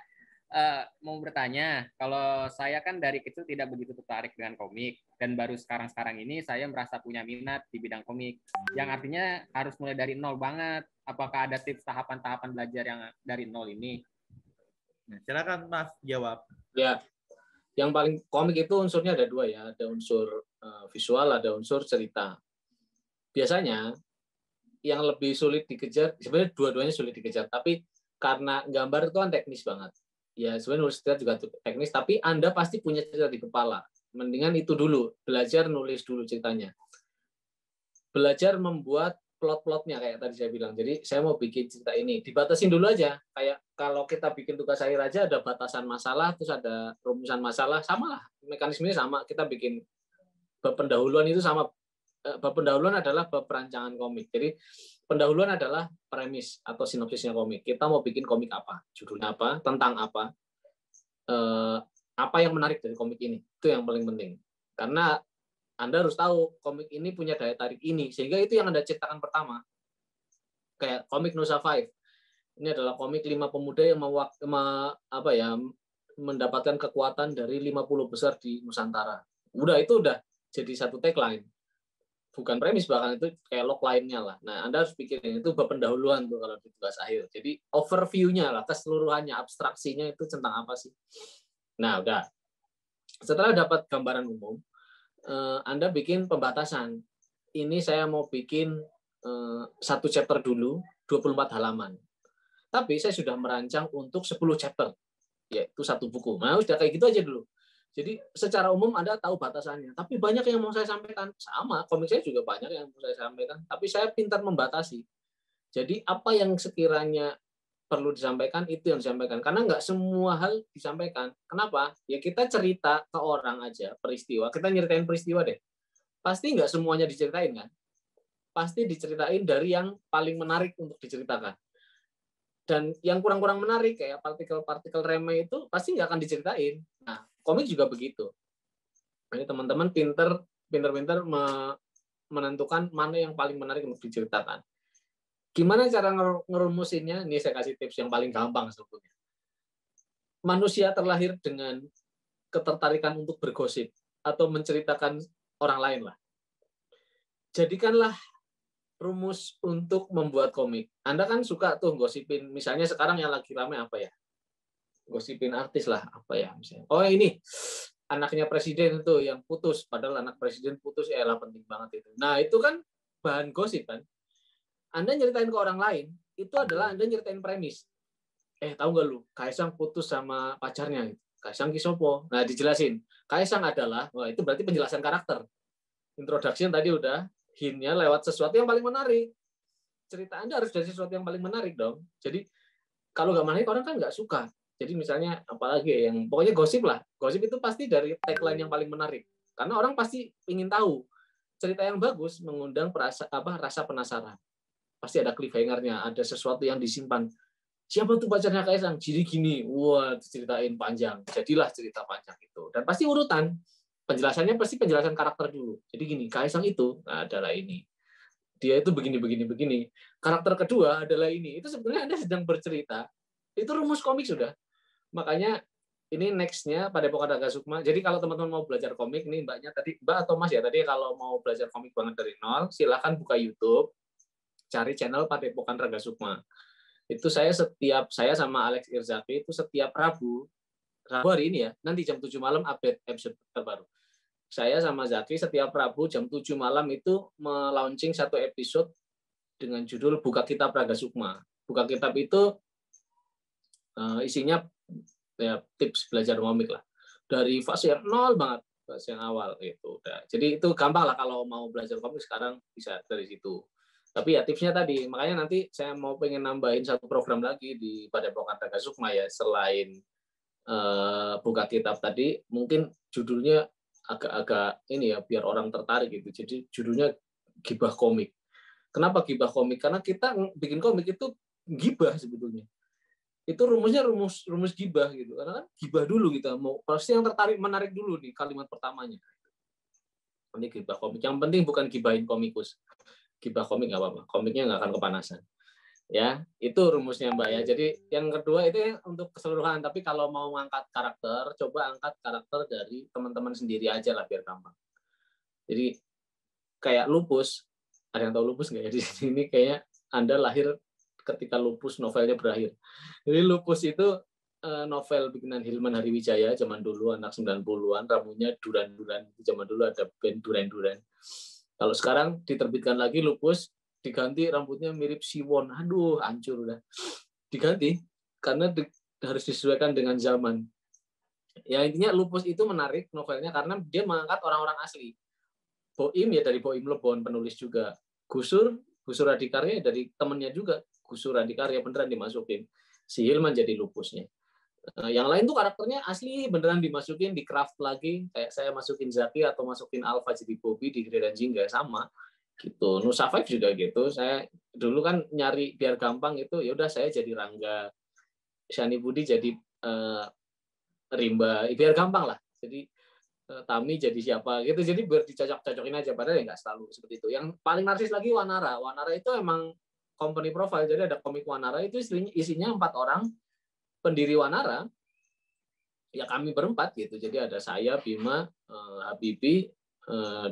Mau bertanya, kalau saya kan dari kecil tidak begitu tertarik dengan komik, dan baru sekarang-sekarang ini saya merasa punya minat di bidang komik, yang artinya harus mulai dari nol banget. Apakah ada tips tahapan-tahapan belajar yang dari nol ini? Nah, silakan Mas jawab. Ya, yang paling komik itu unsurnya ada dua ya, ada unsur visual, ada unsur cerita. Biasanya yang lebih sulit dikejar, sebenarnya dua-duanya sulit dikejar, tapi karena gambar itu kan teknis banget. Ya sebenarnya nulis cerita juga teknis, tapi Anda pasti punya cerita di kepala. Mendingan itu dulu, belajar nulis dulu ceritanya. Belajar membuat plot-plotnya kayak tadi saya bilang. Jadi saya mau bikin cerita ini, dibatasin dulu aja. Kayak kalau kita bikin tugas akhir aja ada batasan masalah, terus ada rumusan masalah, sama lah. Mekanismenya sama. Kita bikin bab pendahuluan itu sama. Bab pendahuluan adalah bab perancangan komik. Jadi pendahuluan adalah premis atau sinopsisnya komik. Kita mau bikin komik apa, judulnya apa, tentang apa yang menarik dari komik ini. Itu yang paling penting. Karena Anda harus tahu komik ini punya daya tarik ini, sehingga itu yang Anda ciptakan pertama. Kayak komik Nusa 5. Ini adalah komik 5 pemuda yang mendapatkan kekuatan dari 50 besar di Nusantara. Itu udah jadi satu tagline. Bukan premis, bahkan itu kayak logline-nya lah. Nah, Anda harus pikirin itu bab pendahuluan tuh kalau di tugas akhir. Jadi overview-nya lah, keseluruhannya, abstraksinya itu tentang apa sih. Nah, udah. Setelah dapat gambaran umum, Anda bikin pembatasan. Ini saya mau bikin satu chapter dulu, 24 halaman. Tapi saya sudah merancang untuk 10 chapter, yaitu satu buku. Nah, udah kayak gitu aja dulu. Jadi secara umum Anda tahu batasannya. Tapi banyak yang mau saya sampaikan. Sama, komik saya juga banyak yang mau saya sampaikan. Tapi saya pintar membatasi. Jadi apa yang sekiranya perlu disampaikan, itu yang disampaikan. Karena nggak semua hal disampaikan. Kenapa? Ya kita cerita ke orang aja, peristiwa. Kita nyeritain peristiwa deh. Pasti nggak semuanya diceritain kan? Pasti diceritain dari yang paling menarik untuk diceritakan. Dan yang kurang-kurang menarik, kayak partikel-partikel remeh itu, pasti nggak akan diceritain. Nah, komik juga begitu. Jadi teman-teman pinter menentukan mana yang paling menarik untuk diceritakan. Gimana cara ngerumusinnya? Ini saya kasih tips yang paling gampang sebetulnya. Manusia terlahir dengan ketertarikan untuk bergosip atau menceritakan orang lain lah. Jadikanlah rumus untuk membuat komik. Anda kan suka tuh gosipin, misalnya sekarang yang lagi rame apa ya? Gosipin artis lah, apa ya misalnya. Oh ini, anaknya presiden itu yang putus, padahal anak presiden putus, ya lah penting banget itu. Nah itu kan bahan gosip kan. Anda nyeritain ke orang lain, itu adalah Anda nyeritain premis. Tahu nggak lu, Kaisang putus sama pacarnya. Kaisang kisopo. Nah dijelasin, Kaisang adalah, wah itu berarti penjelasan karakter. Introduction tadi udah, hint-nya lewat sesuatu yang paling menarik. Cerita Anda harus dari sesuatu yang paling menarik dong. Jadi kalau nggak menarik orang kan nggak suka. Jadi misalnya apalagi yang pokoknya gosip lah. Gosip itu pasti dari tagline yang paling menarik. Karena orang pasti ingin tahu. Cerita yang bagus mengundang rasa penasaran. Pasti ada cliffhanger-nya, ada sesuatu yang disimpan. Siapa tuh pacarnya Kaisang? Jadi gini, wah ceritain panjang. Jadilah cerita panjang itu. Dan pasti urutan. Penjelasannya pasti penjelasan karakter dulu. Jadi gini, Kaisang itu adalah ini. Dia itu begini. Karakter kedua adalah ini. Itu sebenarnya Anda sedang bercerita. Itu rumus komik sudah. Makanya ini next-nya Padepokan Raga Sukma. Jadi kalau teman-teman mau belajar komik, ini Mbak atau Mas ya, tadi kalau mau belajar komik banget dari nol, silakan buka YouTube, cari channel Padepokan Raga Sukma. Itu saya sama Alex Irzaki itu setiap Rabu hari ini ya, nanti jam 7 malam update episode terbaru. Saya sama Zaki setiap Rabu jam 7 malam itu melaunching satu episode dengan judul Buka Kitab Raga Sukma. Buka Kitab itu isinya ya tips belajar komik lah. Dari fase yang nol banget, fase yang awal gitu. Udah. Jadi itu gampang lah kalau mau belajar komik sekarang bisa dari situ. Tapi ya tipsnya tadi, makanya nanti saya mau pengen nambahin satu program lagi di Padepokan Tegar Sukma ya, selain buka kitab tadi, mungkin judulnya agak-agak ini ya, biar orang tertarik gitu. Jadi judulnya Gibah Komik. Kenapa gibah komik? Karena kita bikin komik itu gibah sebetulnya. Itu rumusnya rumus gibah gitu. Karena kan gibah dulu kita mau pasti yang menarik dulu nih kalimat pertamanya. Ini gibah komik. Yang penting bukan gibahin komikus. Gibah komik nggak apa-apa. Komiknya nggak akan kepanasan. Ya, itu rumusnya Mbak ya. Jadi yang kedua itu untuk keseluruhan. Tapi kalau mau ngangkat karakter, coba angkat karakter dari teman-teman sendiri aja lah biar gampang. Jadi kayak Lupus. Ada yang tahu Lupus nggak ya? Di sini kayaknya Anda lahir ketika Lupus novelnya berakhir. Jadi Lupus itu novel bikinan Hilman Hariwijaya zaman dulu, anak 90-an, rambutnya duran-duran. Zaman dulu ada band duran-duran. Kalau sekarang diterbitkan lagi Lupus, diganti rambutnya mirip Siwon. Aduh, hancur udah. Diganti karena harus disesuaikan dengan zaman. Ya intinya Lupus itu menarik novelnya karena dia mengangkat orang-orang asli. Boim ya dari Boim Lebon, penulis juga. Gusur Adikarya dari temennya juga. Gusur Adikarya beneran dimasukin. Si Hilman jadi Lupusnya. Yang lain tuh karakternya asli beneran dimasukin, di craft lagi. Kayak saya masukin Zaki atau masukin Alpha jadi Bobby di Gre dan Jingga sama. Gitu. Nusa Five juga gitu. Saya dulu kan nyari biar gampang itu, ya udah saya jadi Rangga. Shani Budi jadi Rimba. Biar gampang lah. Jadi Tami jadi siapa gitu, jadi biar dicocok-cocokin aja, padahal ya nggak selalu seperti itu. Yang paling narsis lagi Wanara itu emang company profile, jadi ada komik Wanara itu isinya 4 orang pendiri Wanara, ya kami berempat gitu, jadi ada saya, Bima, Habibi,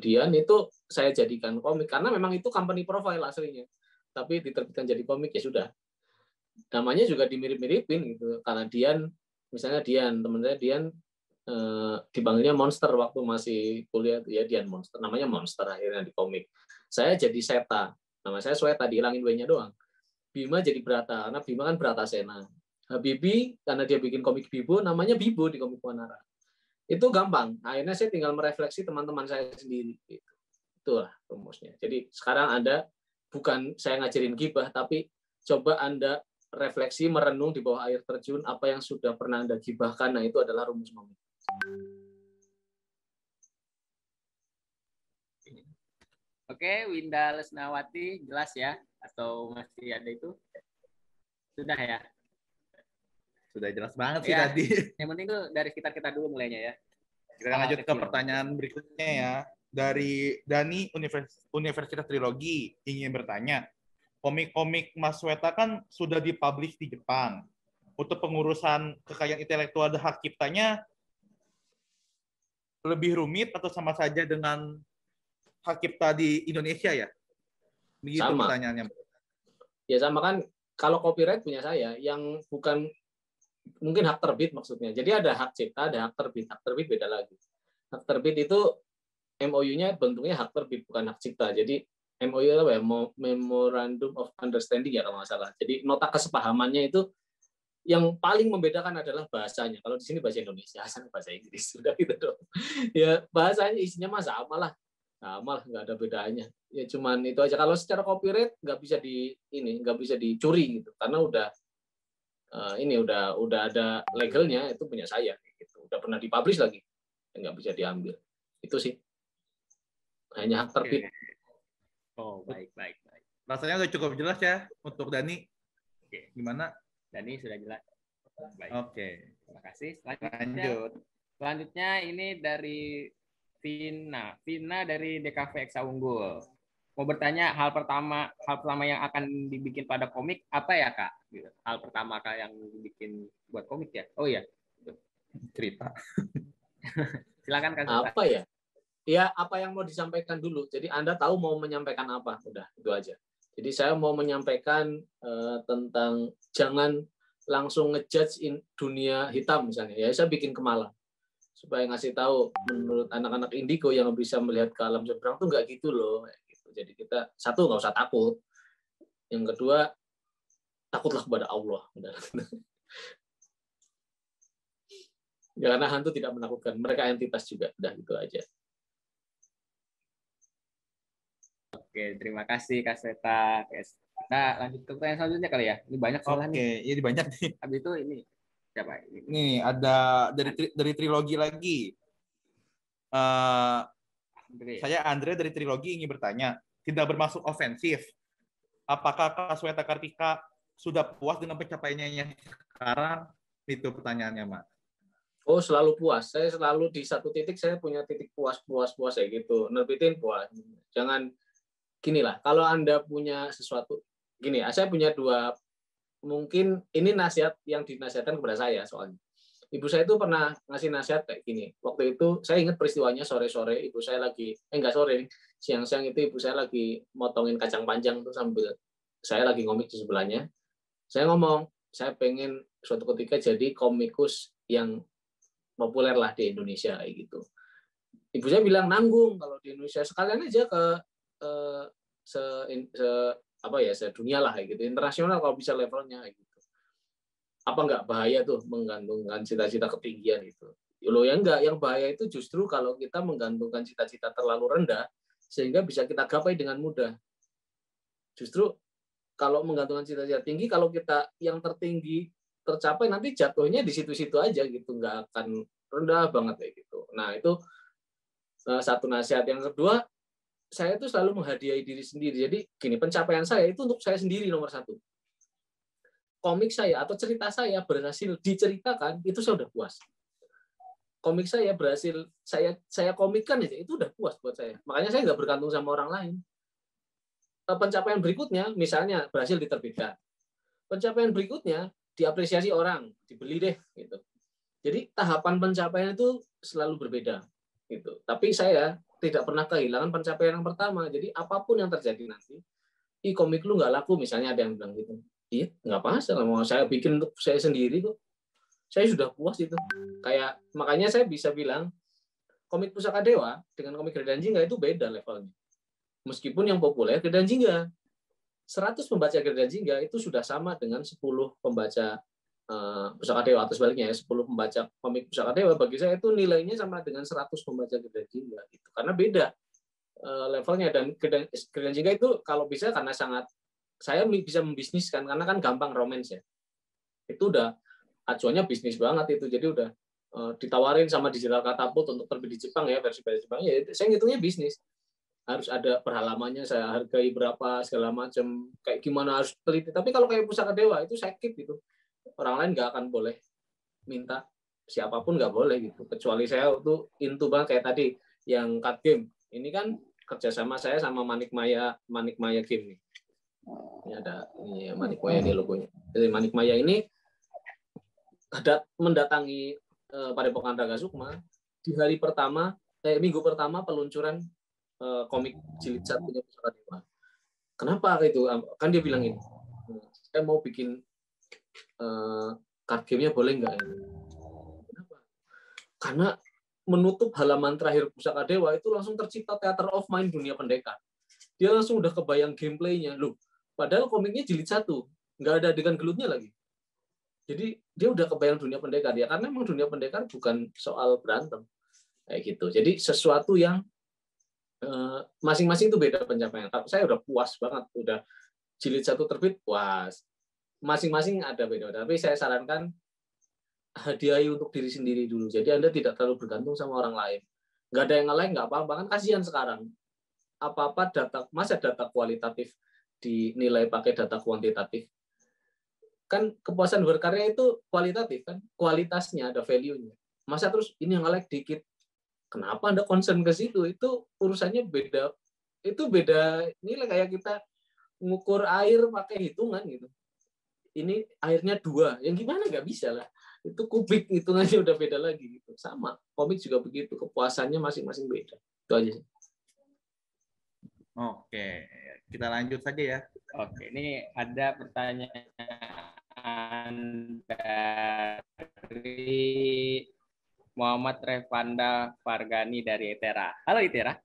Dian, itu saya jadikan komik karena memang itu company profile aslinya, tapi diterbitkan jadi komik ya sudah, namanya juga dimirip-miripin gitu, karena Dian, misalnya Dian, temen saya Dian dipanggilnya Monster waktu masih kuliah, ya Dian Monster, namanya Monster akhirnya di komik. Saya jadi Seta, nama saya Sweta, dihilangin W-nya doang. Bima jadi Brata, karena Bima kan Bratasena. Habibi, karena dia bikin komik Bibo, namanya Bibo di komik Wanara. Itu gampang, akhirnya saya tinggal merefleksi teman-teman saya sendiri. Itulah rumusnya. Jadi sekarang Anda, bukan saya ngajarin gibah, tapi coba Anda refleksi, merenung di bawah air terjun, apa yang sudah pernah Anda gibahkan, nah itu adalah rumus komik. Oke, Winda Lesnawati jelas ya? Atau masih ada itu? Sudah ya? Sudah jelas banget sih ya, tadi. Yang penting tuh dari kita dulu mulainya ya. Kita lanjut ke pertanyaan berikutnya ya. Dari Dani Universitas Trilogi ingin bertanya, komik-komik Mas Sweta kan sudah dipublish di Jepang. Untuk pengurusan kekayaan intelektual dan hak ciptanya lebih rumit atau sama saja dengan hak cipta di Indonesia ya? Begitu sama. Pertanyaannya. Ya sama kan, kalau copyright punya saya, yang bukan mungkin hak terbit maksudnya. Jadi ada hak cipta, ada hak terbit. Hak terbit beda lagi. Hak terbit itu MOU-nya bentuknya hak terbit, bukan hak cipta. Jadi MOU itu apa ya? Memorandum of Understanding ya kalau nggak salah. Jadi nota kesepahamannya itu yang paling membedakan adalah bahasanya. Kalau di sini bahasa Indonesia, sana bahasa Inggris, sudah gitu dong. Ya bahasanya isinya mah sama lah, nggak ada bedanya. Ya cuman itu aja. Kalau secara copyright nggak bisa dicuri gitu, karena udah ada legalnya, itu punya saya. Gitu. Udah pernah dipublish lagi, nggak bisa diambil. Itu sih. Hanya hak terbit. Oh baik. Rasanya udah cukup jelas ya untuk Dani. Oke. Gimana? Dani sudah jelas. Baik. Oke. Terima kasih. Selanjutnya ini dari Vina dari DKV Eksa Unggul. Mau bertanya hal pertama yang akan dibikin pada komik apa ya Kak? Hal pertama Kak yang dibikin buat komik ya? Oh iya. Cerita. Silakan Kak. Apa ya? Ya apa yang mau disampaikan dulu. Jadi Anda tahu mau menyampaikan apa? Udah itu aja. Jadi saya mau menyampaikan tentang jangan langsung ngejudge dunia hitam misalnya. Ya saya bikin Kemala supaya ngasih tahu menurut anak-anak indigo yang bisa melihat ke alam seberang tuh nggak gitu loh. Jadi kita satu nggak usah takut. Yang kedua takutlah kepada Allah. Ya, karena hantu tidak menakutkan, mereka entitas juga, udah gitu aja. Oke, terima kasih Kak Sweta. Nah, lanjut ke pertanyaan selanjutnya kali ya. Ini banyak soalnya nih. Oke, ini banyak nih. Habis itu ini siapa? Nih ada dari trilogi lagi. Saya Andre dari trilogi ingin bertanya, tidak bermaksud ofensif. Apakah Kak Sweta Kartika sudah puas dengan pencapaiannya yang sekarang? Itu pertanyaannya, Mak. Oh, selalu puas. Saya selalu di satu titik saya punya titik puas kayak gitu. Nerbitin puas. Jangan gini lah. Kalau Anda punya sesuatu gini, saya punya dua, mungkin ini nasihat yang dinasihatkan kepada saya soalnya. Ibu saya itu pernah ngasih nasihat kayak gini. Waktu itu saya ingat peristiwanya sore-sore, ibu saya lagi enggak sore, siang-siang itu ibu saya lagi motongin kacang panjang tuh sambil saya lagi ngomik di sebelahnya. Saya ngomong, saya pengen suatu ketika jadi komikus yang populer lah di Indonesia kayak gitu. Ibu saya bilang nanggung kalau di Indonesia, sekalian aja ke sedunia lah kayak gitu, internasional kalau bisa levelnya kayak gitu. Apa nggak bahaya tuh menggantungkan cita-cita ketinggian itu? Loh ya enggak, yang bahaya itu justru kalau kita menggantungkan cita-cita terlalu rendah sehingga bisa kita gapai dengan mudah. Justru kalau menggantungkan cita-cita tinggi, kalau kita yang tertinggi tercapai nanti jatuhnya di situ-situ aja gitu, nggak akan rendah banget kayak gitu. Nah, itu satu nasihat. Yang kedua, saya itu selalu menghadiahi diri sendiri. Jadi gini, pencapaian saya itu untuk saya sendiri nomor satu. Komik saya atau cerita saya berhasil diceritakan, itu saya udah puas. Komik saya berhasil saya komikkan aja, itu udah puas buat saya. Makanya saya nggak bergantung sama orang lain. Pencapaian berikutnya, misalnya berhasil diterbitkan. Pencapaian berikutnya diapresiasi orang, dibeli deh, gitu. Jadi tahapan pencapaian itu selalu berbeda, gitu. Tapi saya tidak pernah kehilangan pencapaian yang pertama. Jadi apapun yang terjadi nanti, komik lu nggak laku, misalnya ada yang bilang gitu. Iya, nggak masalah. Mau saya bikin untuk saya sendiri kok. Saya sudah puas itu. Kayak makanya saya bisa bilang komik Pusaka Dewa dengan komik Gerdan Jingga itu beda levelnya. Meskipun yang populer Gerdan Jingga, 100 pembaca Gerdan Jingga itu sudah sama dengan 10 pembaca Pusaka Dewa atau sebaliknya ya, 10 pembaca komik Pusaka Dewa bagi saya itu nilainya sama dengan 100 pembaca Gerdan Jingga gitu. Karena beda levelnya. Dan Gerdan Jingga itu kalau bisa karena saya bisa membisniskan karena kan gampang romance ya. Itu udah acuannya bisnis banget itu. Jadi udah ditawarin sama Digital Catapult untuk terbit di Jepang ya, versi Jepang ya. Saya ngitungnya bisnis. Harus ada perhalamannya, saya hargai berapa segala macam, kayak gimana harus teliti. Tapi kalau kayak Pusaka Dewa itu saya keep gitu. Orang lain nggak akan boleh minta, siapapun nggak boleh gitu. Kecuali saya itu into banget kayak tadi yang card game. Ini kan kerjasama saya sama Manik Maya Game nih. Ini ada ini Manik Maya ini logonya. Jadi Manik Maya ini mendatangi Padepokan Raga Sukma di hari pertama, minggu pertama peluncuran komik jilid 1-nya Pusaka Dewa. Kenapa itu? Kan dia bilang ini, saya mau bikin card game-nya boleh nggak? Kenapa? Karena menutup halaman terakhir Pusaka Dewa itu langsung tercipta theater of mind dunia pendekar. Dia langsung udah kebayang gameplaynya. Loh, padahal komiknya jilid 1, nggak ada adegan gelutnya lagi. Jadi dia udah kebayang dunia pendekar ya, karena memang dunia pendekar bukan soal berantem kayak gitu. Jadi sesuatu yang masing-masing itu beda pencapaian. Saya udah puas banget, udah jilid 1 terbit puas. Masing-masing ada beda. Tapi saya sarankan hadiahi untuk diri sendiri dulu. Jadi Anda tidak terlalu bergantung sama orang lain. Nggak ada yang nge-like, nggak apa-apa. Kan kasihan sekarang. Apa-apa masa data kualitatif dinilai pakai data kuantitatif. Kan kepuasan berkarya itu kualitatif kan, kualitasnya ada value-nya. Masa terus ini yang nge-like dikit, kenapa Anda concern ke situ? Itu urusannya beda. Itu beda nilai kayak kita ngukur air pakai hitungan gitu. Ini airnya 2, yang gimana nggak bisa lah. Itu kubik hitungannya udah beda lagi gitu. Sama, komik juga begitu, kepuasannya masing-masing beda. Itu aja sih. Oke, kita lanjut saja ya. Oke, ini ada pertanyaan dari Muhammad Revanda Fargani dari Etera. Halo Etera.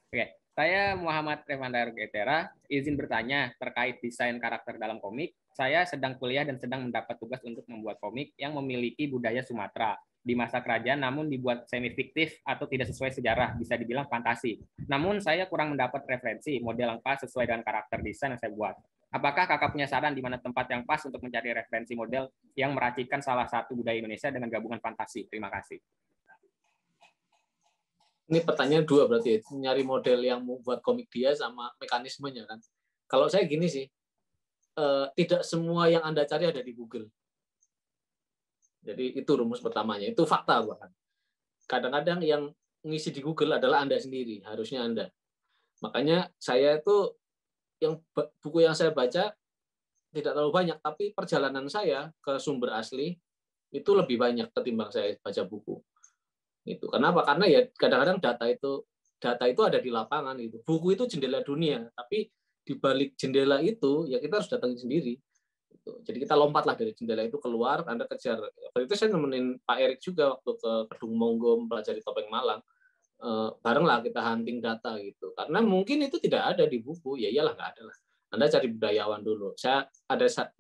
Oke, saya Muhammad Revanda Etera. Izin bertanya terkait desain karakter dalam komik. Saya sedang kuliah dan sedang mendapat tugas untuk membuat komik yang memiliki budaya Sumatera. di masa kerajaan namun dibuat semi fiktif atau tidak sesuai sejarah, bisa dibilang fantasi. Namun saya kurang mendapat referensi model yang pas sesuai dengan karakter desain yang saya buat. Apakah kakak punya saran di mana tempat yang pas untuk mencari referensi model yang meracikan salah satu budaya Indonesia dengan gabungan fantasi? Terima kasih. Ini pertanyaan dua berarti ya, nyari model yang mau buat komik dia sama mekanismenya kan. Kalau saya gini sih, tidak semua yang Anda cari ada di Google. Jadi itu rumus pertamanya, itu fakta bahkan. Kadang-kadang yang ngisi di Google adalah Anda sendiri, harusnya Anda. Makanya saya itu buku yang saya baca tidak terlalu banyak, tapi perjalanan saya ke sumber asli itu lebih banyak ketimbang saya baca buku. Itu kenapa? Karena ya kadang-kadang data itu ada di lapangan itu. Buku itu jendela dunia, tapi di balik jendela itu ya kita harus datang sendiri. Jadi kita lompatlah dari jendela itu keluar, Anda kejar. Waktu itu saya nemenin Pak Erik juga waktu ke Kedung Monggo mempelajari topeng Malang. Barenglah kita hunting data gitu. Karena mungkin itu tidak ada di buku, ya iyalah nggak ada lah. Anda cari budayawan dulu. Saya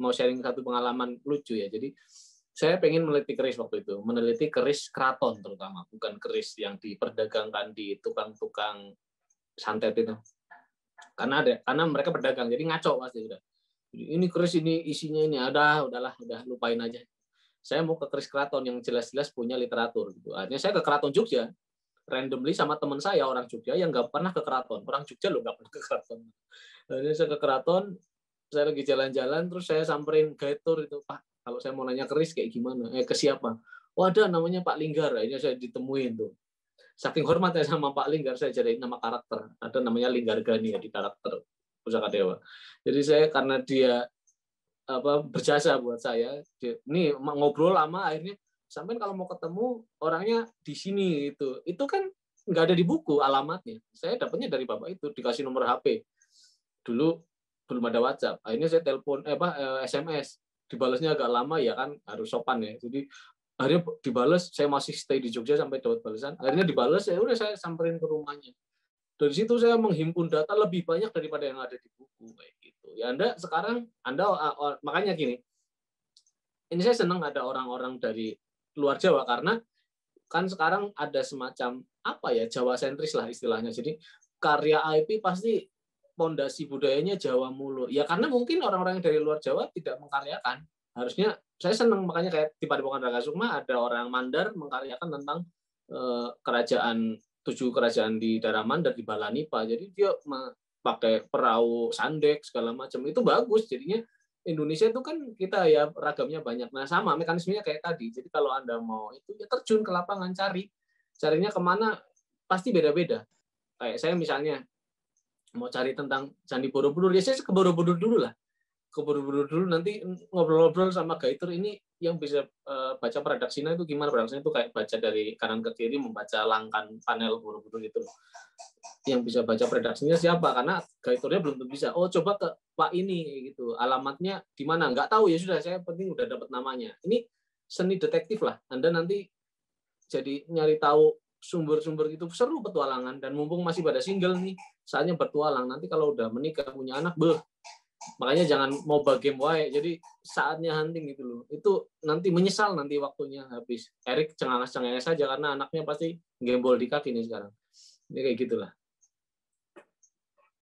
mau sharing satu pengalaman lucu ya. Jadi saya pengen meneliti keris waktu itu, meneliti keris keraton terutama, bukan keris yang diperdagangkan di tukang-tukang santet itu. Karena mereka berdagang, jadi ngaco pasti udah. Ini keris ini isinya ini udahlah lupain aja. Saya mau ke keris keraton yang jelas-jelas punya literatur gitu. Akhirnya saya ke Keraton Jogja, randomly sama teman saya orang Jogja yang nggak pernah ke keraton. Orang Jogja loh nggak pernah ke keraton. Akhirnya saya ke keraton, saya lagi jalan-jalan, terus saya samperin guide tour itu, Pak, kalau saya mau nanya keris kayak gimana? Ke siapa? Oh ada namanya Pak Linggar. Akhirnya saya ditemuin tuh. Saking hormatnya sama Pak Linggar, saya jadiin nama karakter. Ada namanya Linggar Gani ya di karakter Pusaka Dewa. Jadi saya karena dia berjasa buat saya, ini ngobrol lama akhirnya sampai kalau mau ketemu orangnya di sini itu kan nggak ada di buku alamatnya. Saya dapatnya dari bapak itu, dikasih nomor HP. Dulu belum ada WhatsApp. Akhirnya saya telepon SMS. Dibalasnya agak lama ya kan, harus sopan ya. Jadi akhirnya dibalas, saya masih stay di Jogja sampai dapat balasan. Akhirnya dibalas, ya udah saya samperin ke rumahnya. Dari situ saya menghimpun data lebih banyak daripada yang ada di buku kayak gitu. Ya Anda makanya gini. Ini saya senang ada orang-orang dari luar Jawa karena kan sekarang ada semacam Jawa sentris lah istilahnya. Jadi karya IP pasti pondasi budayanya Jawa mulu. Ya karena mungkin orang-orang yang dari luar Jawa tidak mengkaryakan. Harusnya saya senang makanya kayak di Padepokan Rangga Sukma ada orang Mandar mengkaryakan tentang tujuh kerajaan di daerah Mandar di Balanipa. Jadi dia pakai perahu sandek segala macam. Itu bagus. Jadinya Indonesia itu kan kita ya ragamnya banyak. Nah sama mekanismenya kayak tadi. Jadi kalau Anda mau itu ya terjun ke lapangan carinya kemana pasti beda-beda. Kayak saya misalnya mau cari tentang Candi Borobudur, ya saya ke Borobudur dulu lah. Ke Borobudur dulu, nanti ngobrol-ngobrol sama guider ini yang bisa baca Pradaksina itu gimana. Pradaksina itu kayak baca dari kanan ke kiri, membaca langkan panel Borobudur itu. Yang bisa baca Pradaksina siapa? Karena guidernya belum tentu bisa. Oh coba ke Pak ini gitu. Alamatnya di mana? Nggak tahu ya sudah. Saya penting udah dapat namanya. Ini seni detektif lah. Anda nanti jadi nyari tahu sumber-sumber itu seru petualangan, dan mumpung masih pada single nih saatnya bertualang. Nanti kalau udah menikah punya anak makanya jangan mau game wae, jadi saatnya hunting gitu loh. Itu nanti menyesal nanti waktunya habis. Erik cengenges saja karena anaknya pasti gembol di kaki nih sekarang. Ini kayak gitulah.